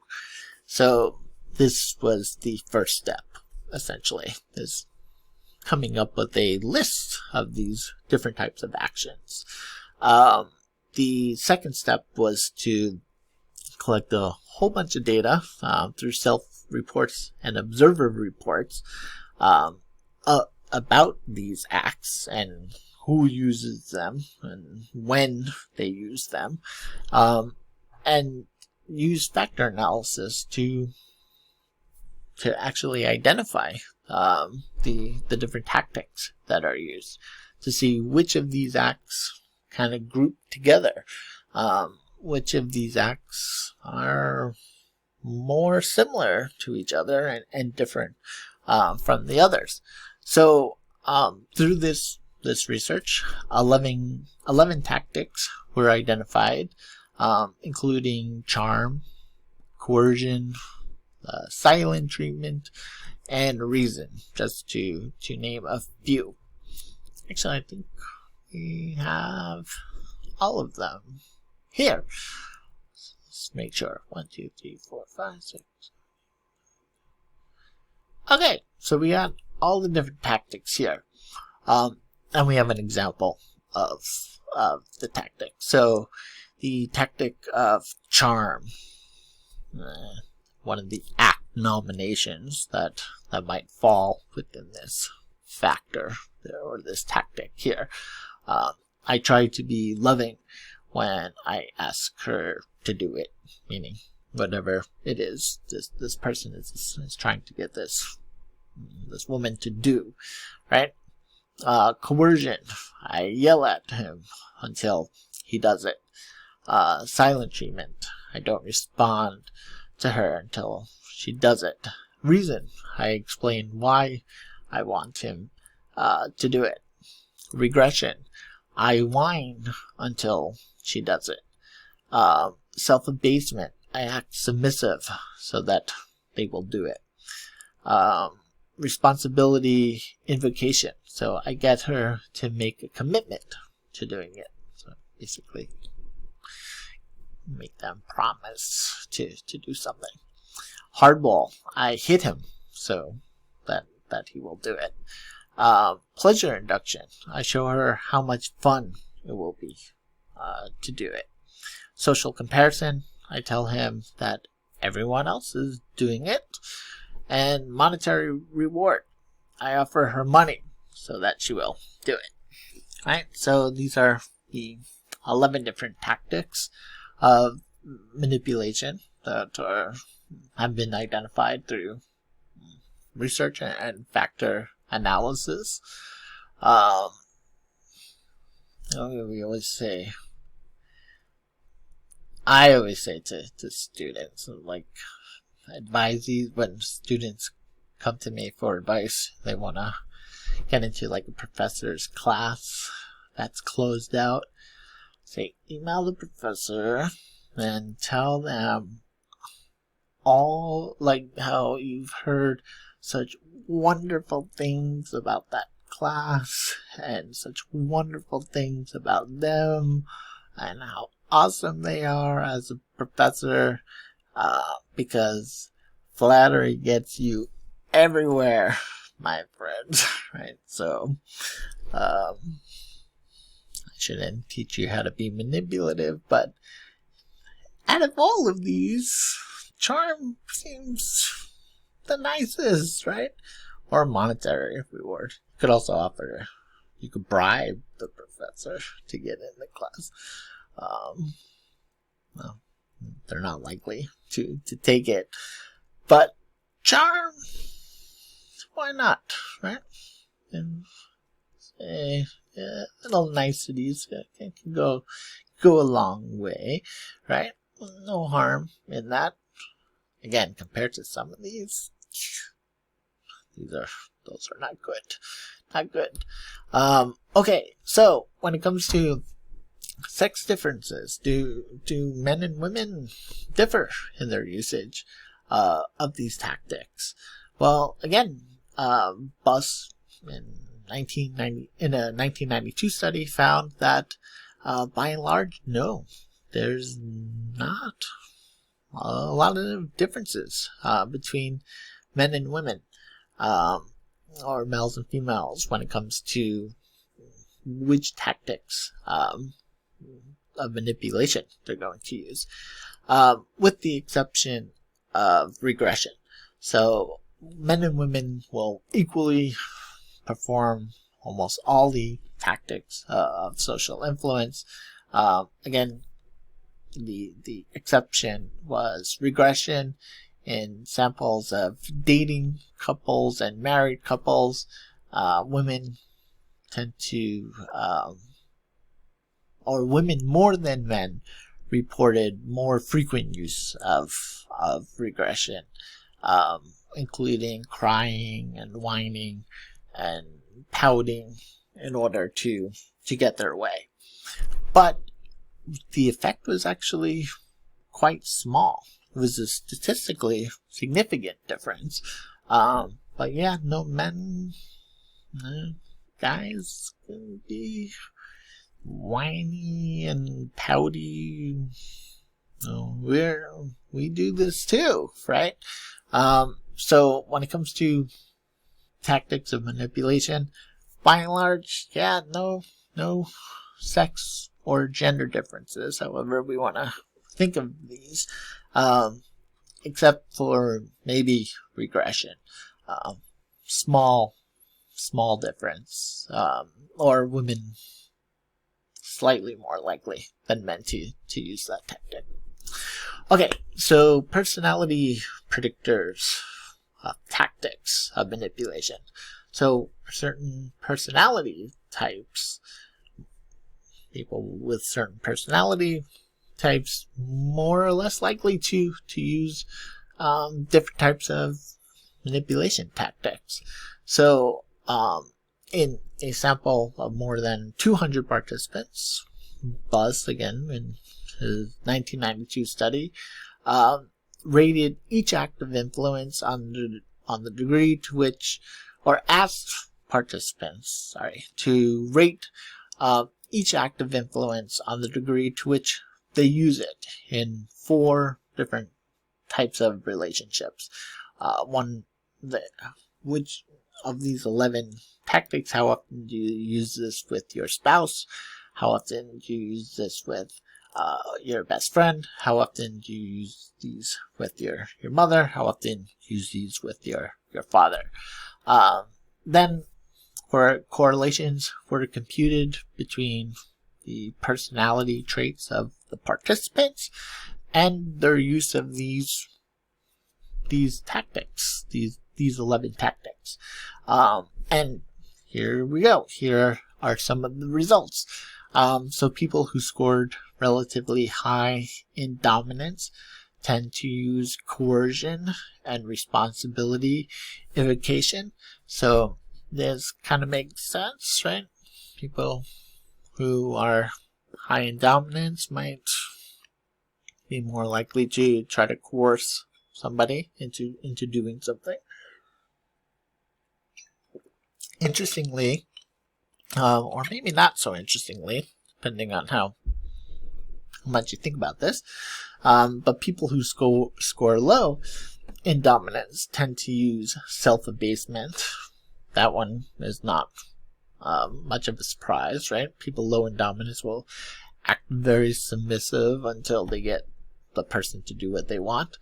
Speaker 1: So this was the first step, essentially, is coming up with a list of these different types of actions. The second step was to collect a whole bunch of data through self-reports and observer reports about these acts and who uses them and when they use them, and use factor analysis to actually identify the different tactics that are used, to see which of these acts kind of group together, which of these acts are more similar to each other and different from the others. So through this research, 11 tactics were identified, including charm, coercion, silent treatment, and reason, just to name a few. Actually, I think we have all of them here. Let's make sure. 1, 2, 3, 4, 5, 6. Okay, so we got all the different tactics here. And we have an example of the tactic. So the tactic of charm, one of the act nominations that might fall within this factor or this tactic here. I try to be loving when I ask her to do it, meaning whatever it is this person is trying to get this woman to do, right? Coercion, I yell at him until he does it. Silent treatment, I don't respond to her until she does it. Reason, I explain why I want him to do it. Regression, I whine until she does it. Self-abasement, I act submissive so that they will do it. Responsibility invocation, so I get her to make a commitment to doing it. So basically, make them promise to do something. Hardball, I hit him so that he will do it. Pleasure induction, I show her how much fun it will be to do it. Social comparison, I tell him that everyone else is doing it. And monetary reward, I offer her money so that she will do it. Right? So these are the 11 different tactics of manipulation that have been identified through research and factor analysis. We always say, I always say to students, like, advisees, when students come to me for advice, they want to get into like a professor's class that's closed out, say, email the professor and tell them all, like, how you've heard such wonderful things about that class and such wonderful things about them and how awesome they are as a professor. because flattery gets you everywhere, my friends, right? So, I shouldn't teach you how to be manipulative, but out of all of these, charm seems the nicest, right? Or monetary, if we were. You could also offer, you could bribe the professor to get in the class. Well, they're not likely to take it. But charm, why not, right? And little niceties can go a long way, right? No harm in that. Again, compared to some of these those are not good. Not good. Okay, so when it comes to sex differences, do men and women differ in their usage of these tactics? Well, again, Buss in a 1992 study found that by and large, no, there's not a lot of differences between men and women, or males and females, when it comes to which tactics of manipulation they're going to use, with the exception of regression. So men and women will equally perform almost all the tactics of social influence. Again, the exception was regression in samples of dating couples and married couples. Women tend to, or women more than men, reported more frequent use of regression, including crying and whining and pouting in order to get their way. But the effect was actually quite small. It was a statistically significant difference. But yeah, no, men, guys can be whiny and pouty. We do this too, right? So when it comes to tactics of manipulation, by and large, yeah, no sex or gender differences, however we want to think of these, except for maybe regression. Small difference, or women slightly more likely than men to use that tactic. Okay, so personality predictors, tactics of manipulation. So certain personality types, people with certain personality types, more or less likely to use different types of manipulation tactics. So in a sample of more than 200 participants, Buss, again, in his 1992 study, rated each act of influence on the degree to which, or asked participants, to rate each act of influence on the degree to which they use it in 4 different types of relationships. Which of these 11 tactics, how often do you use this with your spouse? How often do you use this with your best friend? How often do you use these with your mother? How often do you use these with your father? Then, for correlations were computed between the personality traits of the participants and their use of these tactics, these 11 tactics. And here we go. Here are some of the results. So people who scored relatively high in dominance tend to use coercion and responsibility evocation. So this kind of makes sense, right? People who are high in dominance might be more likely to try to coerce somebody into doing something. Interestingly, or maybe not so interestingly, depending on how much you think about this. But people who score low in dominance tend to use self-abasement. That one is not much of a surprise, right? People low in dominance will act very submissive until they get the person to do what they want.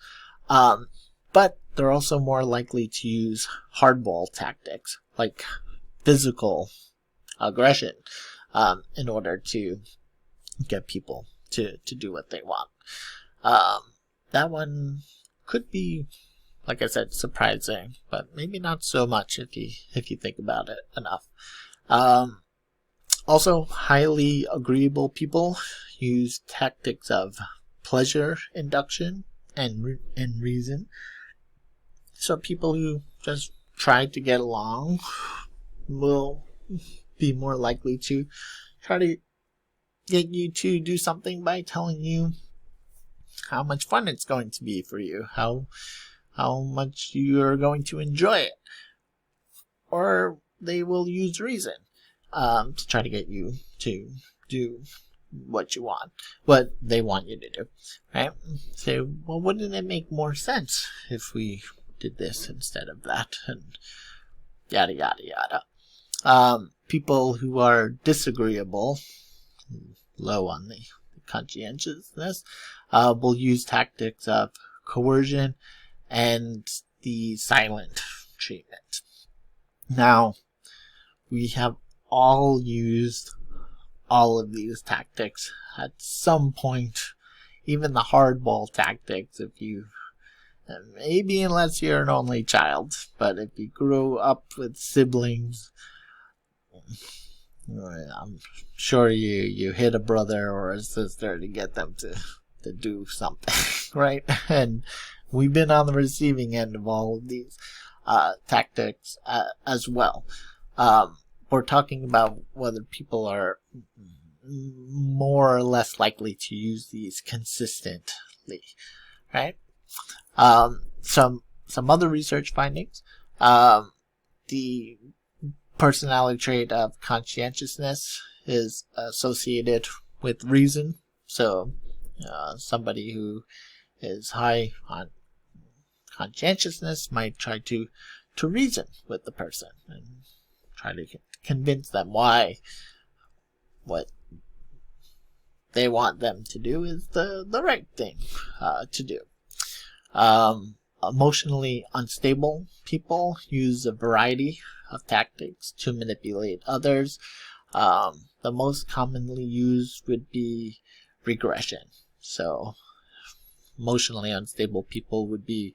Speaker 1: But they're also more likely to use hardball tactics, like physical aggression, in order to get people to do what they want. That one could be, like I said, surprising, but maybe not so much if you think about it enough. Also, highly agreeable people use tactics of pleasure induction and reason. So people who just try to get along will be more likely to try to get you to do something by telling you how much fun it's going to be for you, how much you're going to enjoy it. Or they will use reason to try to get you to do what they want you to do, right? So, well, wouldn't it make more sense if we did this instead of that, and yada yada yada. People who are disagreeable, low on the conscientiousness, will use tactics of coercion and the silent treatment. Now, we have all used all of these tactics at some point, even the hardball tactics, if you, maybe unless you're an only child, but if you grew up with siblings, I'm sure you hit a brother or a sister to get them to do something, right? And we've been on the receiving end of all of these tactics as well. We're talking about whether people are more or less likely to use these consistently, right? Some other research findings. The personality trait of conscientiousness is associated with reason. So somebody who is high on conscientiousness might try to reason with the person and try to convince them why what they want them to do is the right thing to do. Emotionally unstable people use a variety of tactics to manipulate others. The most commonly used would be regression. So emotionally unstable people would be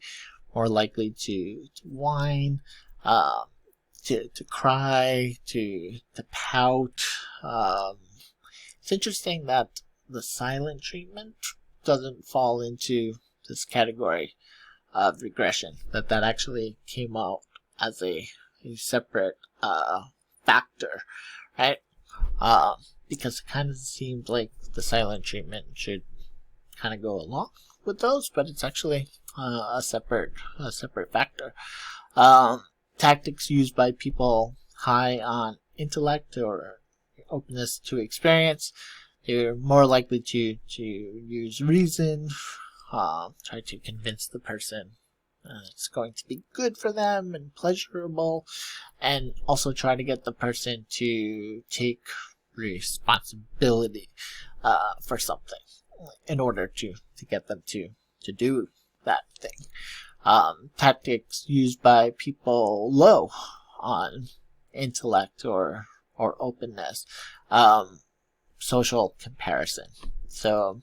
Speaker 1: more likely to whine, to cry, to pout. It's interesting that the silent treatment doesn't fall into this category of regression, that actually came out as a separate factor, right? Because it kind of seems like the silent treatment should kind of go along with those, but it's actually a separate factor. Tactics used by people high on intellect or openness to experience, they're more likely to use reason, try to convince the person it's going to be good for them and pleasurable, and also try to get the person to take responsibility for something in order to get them to do that thing. Tactics used by people low on intellect or openness, social comparison. So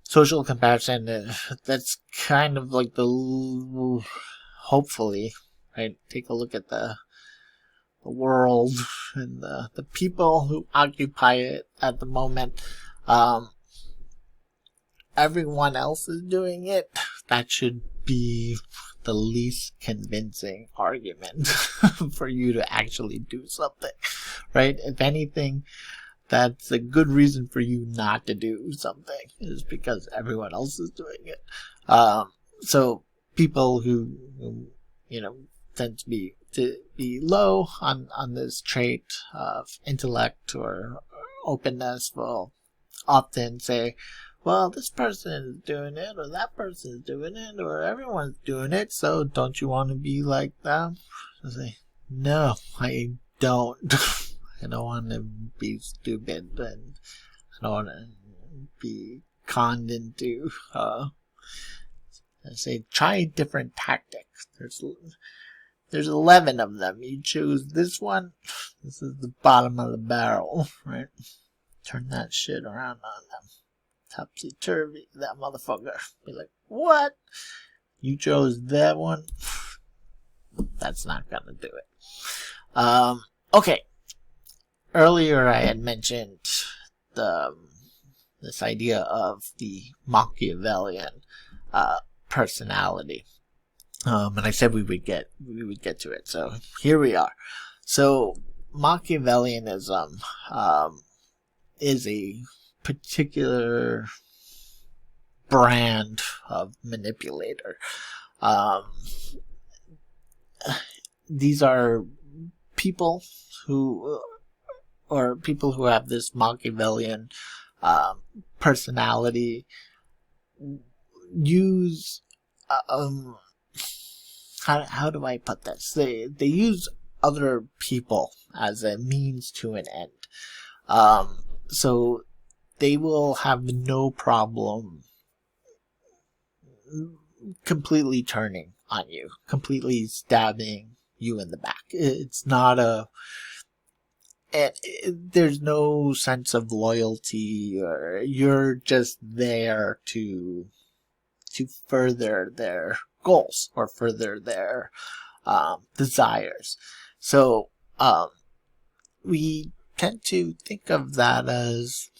Speaker 1: social comparison, that's kind of like hopefully, right? Take a look at the world and the people who occupy it at the moment. Everyone else is doing it. That should be the least convincing argument for you to actually do something, right? If anything, that's a good reason for you not to do something, is because everyone else is doing it. So people who tend to be low on this trait of intellect or openness will often say, well, this person is doing it, or that person is doing it, or everyone's doing it, so don't you want to be like them? I say, no, I don't. I don't want to be stupid, and I don't want to be conned into, I say, try different tactics. There's 11 of them. You choose this one. This is the bottom of the barrel, right? Turn that shit around on them. Topsy-turvy, that motherfucker. Be like, what? You chose that one? That's not gonna do it. Okay. Earlier I had mentioned this idea of the Machiavellian personality. And I said we would get to it. So here we are. So Machiavellianism is a particular brand of manipulator. These are people who have this Machiavellian personality. Use how do I put this? They use other people as a means to an end. So they will have no problem completely turning on you, completely stabbing you in the back. It's not there's no sense of loyalty, or you're just there to further their goals or further their desires. So we tend to think of that as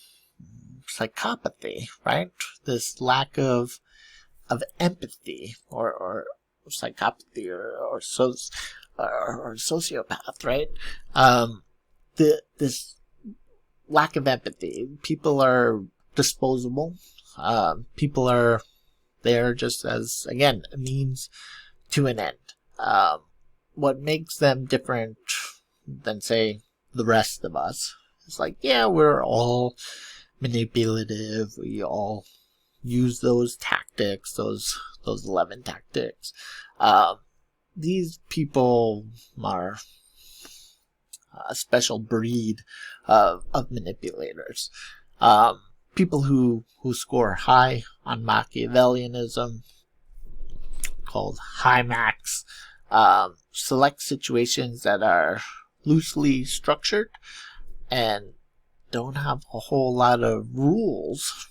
Speaker 1: psychopathy, right? This lack of empathy, or psychopathy, or sociopath, right? This lack of empathy. People are disposable. People are there just as, again, a means to an end. What makes them different than, say, the rest of us is like, yeah, we're all manipulative. We all use those tactics, those 11 tactics. These people are a special breed of manipulators. People who score high on Machiavellianism, called high max, select situations that are loosely structured and don't have a whole lot of rules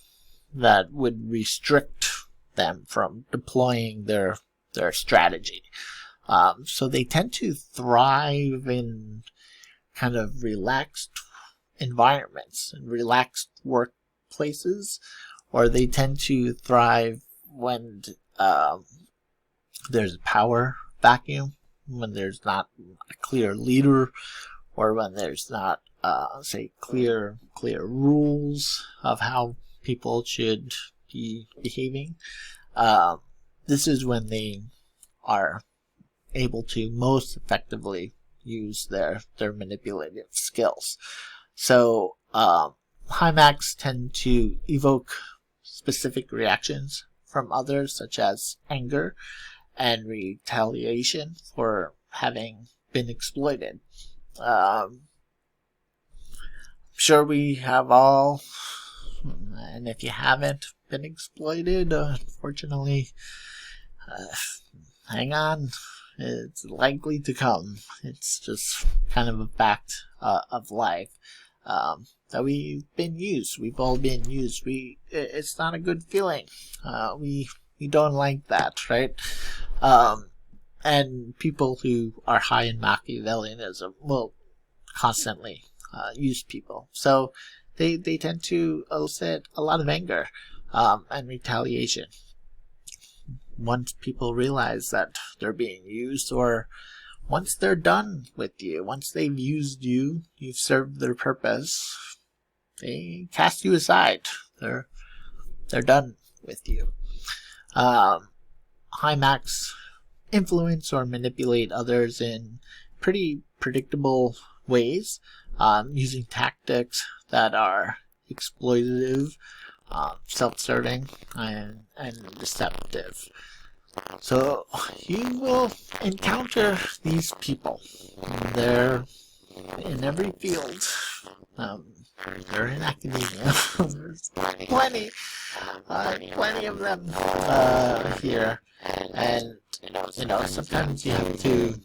Speaker 1: that would restrict them from deploying their strategy. So they tend to thrive in kind of relaxed environments and relaxed workplaces, or they tend to thrive when there's a power vacuum, when there's not a clear leader, or when there's not say clear rules of how people should be behaving. This is when they are able to most effectively use their manipulative skills. So high max tend to evoke specific reactions from others, such as anger and retaliation for having been exploited. I'm sure we have all, and if you haven't been exploited, unfortunately, hang on, it's likely to come. It's just kind of a fact of life, that we've been used. We've all been used. It's not a good feeling. We don't like that, right? And people who are high in Machiavellianism will constantly use people. So they tend to elicit a lot of anger and retaliation. Once people realize that they're being used, or once they're done with you, once they've used you, you've served their purpose, they cast you aside. They're done with you. High max influence or manipulate others in pretty predictable ways, using tactics that are exploitative, self-serving, and deceptive. So you will encounter these people. They're in every field. They're in academia. There's plenty of them here, and sometimes you have to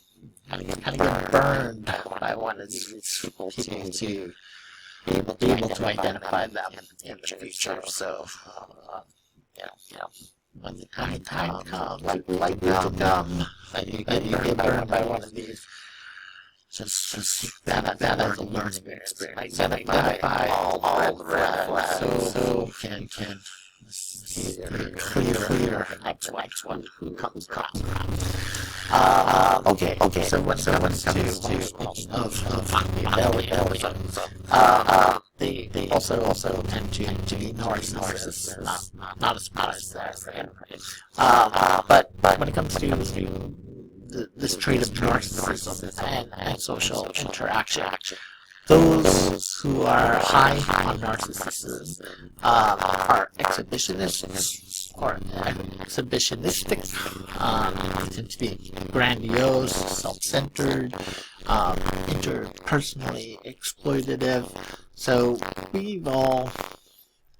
Speaker 1: kind of get burned by one of these people to be able to identify them in the future. So, when the time comes, like gum, that you get burned by one of these. Just that as a learning experience. Identify all the red flags, so you can see clear next one who comes around. Okay. So when it comes to they also tend to be narcissists, not as much as that, right? But when it comes to this trait of narcissism and social interaction, those who are high on narcissism are exhibitionists or exhibitionistic. They tend to be grandiose, self-centered, interpersonally exploitative. So we've all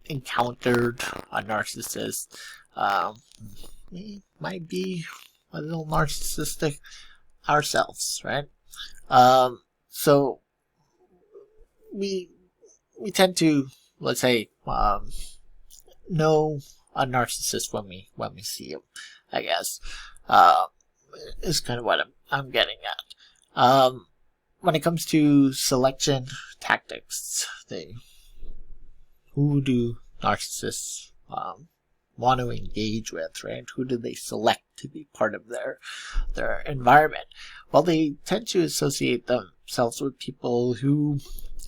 Speaker 1: encountered a narcissist. We might be a little narcissistic ourselves, right? So we tend to, let's say, know a narcissist when we see him, I guess, is kind of what I'm getting at. When it comes to selection tactics, who do narcissists want to engage with, right? Who do they select to be part of their environment? Well, they tend to associate themselves with people who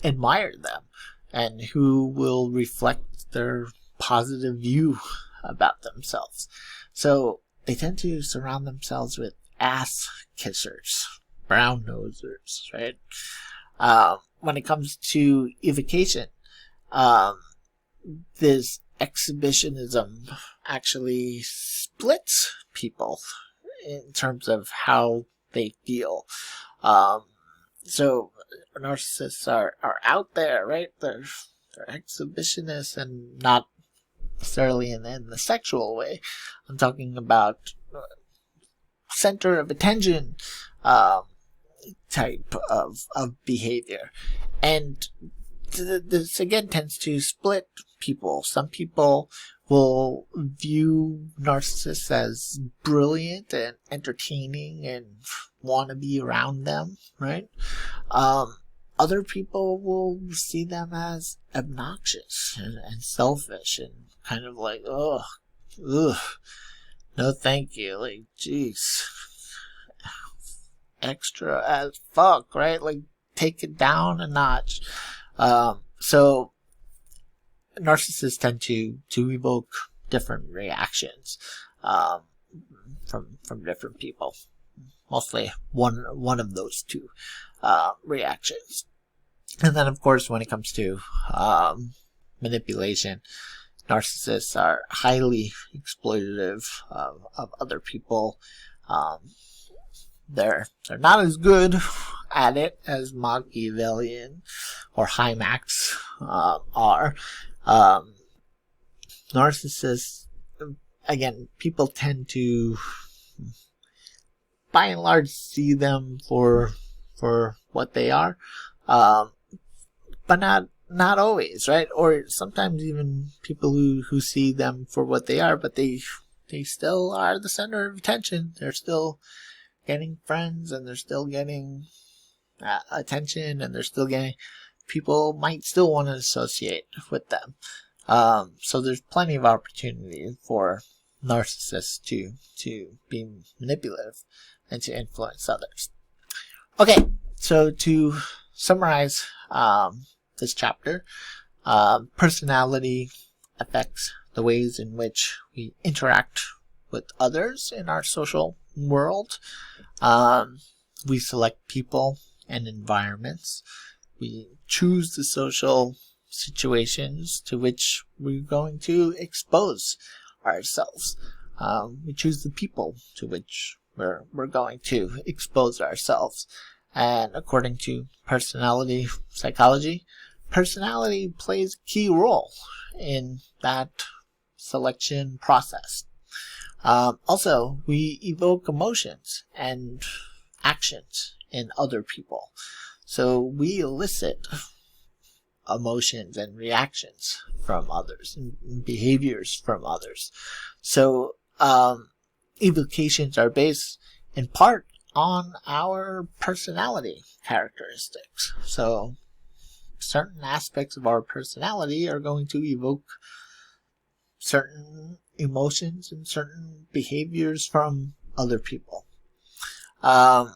Speaker 1: admire them and who will reflect their positive view about themselves. So they tend to surround themselves with ass kissers, brown nosers, right? When it comes to evocation, this exhibitionism actually splits people in terms of how they feel. So narcissists are out there, right? They're exhibitionists, and not necessarily in the sexual way. I'm talking about center of attention type of behavior. And this again tends to split people. Some people will view narcissists as brilliant and entertaining and want to be around them, right? Other people will see them as obnoxious and selfish and kind of like, ugh, no thank you, like, jeez, extra as fuck, right? Like, take it down a notch. So narcissists tend to evoke different reactions from different people. Mostly one of those two reactions. And then, of course, when it comes to manipulation, narcissists are highly exploitative of other people. They're not as good at it as Machiavellian or Hymax are. Narcissists, again, people tend to, by and large, see them for what they are, but not always, right? Or sometimes even people who see them for what they are, but they still are the center of attention. They're still getting friends, and they're still getting attention, and they're still getting, people might still want to associate with them. So there's plenty of opportunity for narcissists to be manipulative and to influence others. Okay, so to summarize this chapter, personality affects the ways in which we interact with others in our social world. We select people and environments. We choose the social situations to which we're going to expose ourselves. We choose the people to which we're going to expose ourselves. And according to personality psychology, personality plays a key role in that selection process. Also, we evoke emotions and actions in other people. So we elicit emotions and reactions from others and behaviors from others. So evocations are based in part on our personality characteristics. So certain aspects of our personality are going to evoke certain emotions and certain behaviors from other people. And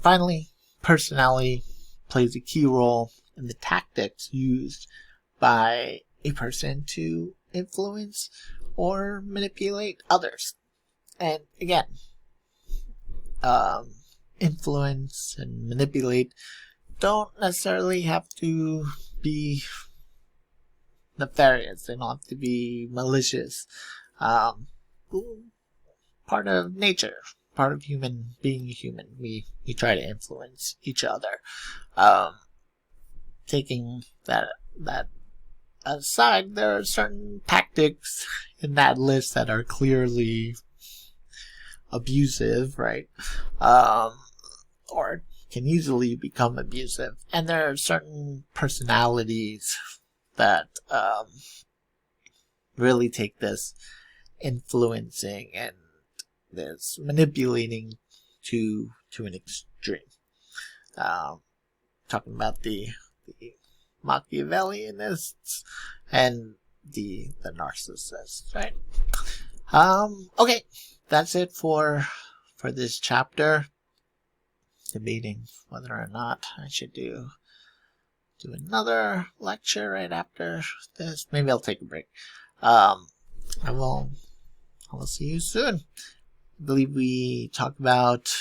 Speaker 1: finally, personality plays a key role in the tactics used by a person to influence or manipulate others. And again, influence and manipulate don't necessarily have to be nefarious. They don't have to be malicious. Part of nature, part of being human. We try to influence each other. Taking that aside, there are certain tactics in that list that are clearly abusive, right? Or can easily become abusive. And there are certain personalities that really take this influencing and this manipulating to an extreme. Talking about the Machiavellianists and the narcissists, right? Okay, that's it for this chapter. Debating whether or not I should do another lecture right after this. Maybe I'll take a break. I will see you soon. I believe we talk about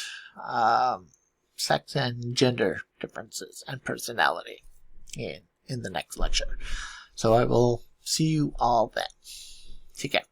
Speaker 1: sex and gender differences and personality in the next lecture. So I will see you all then. Take care.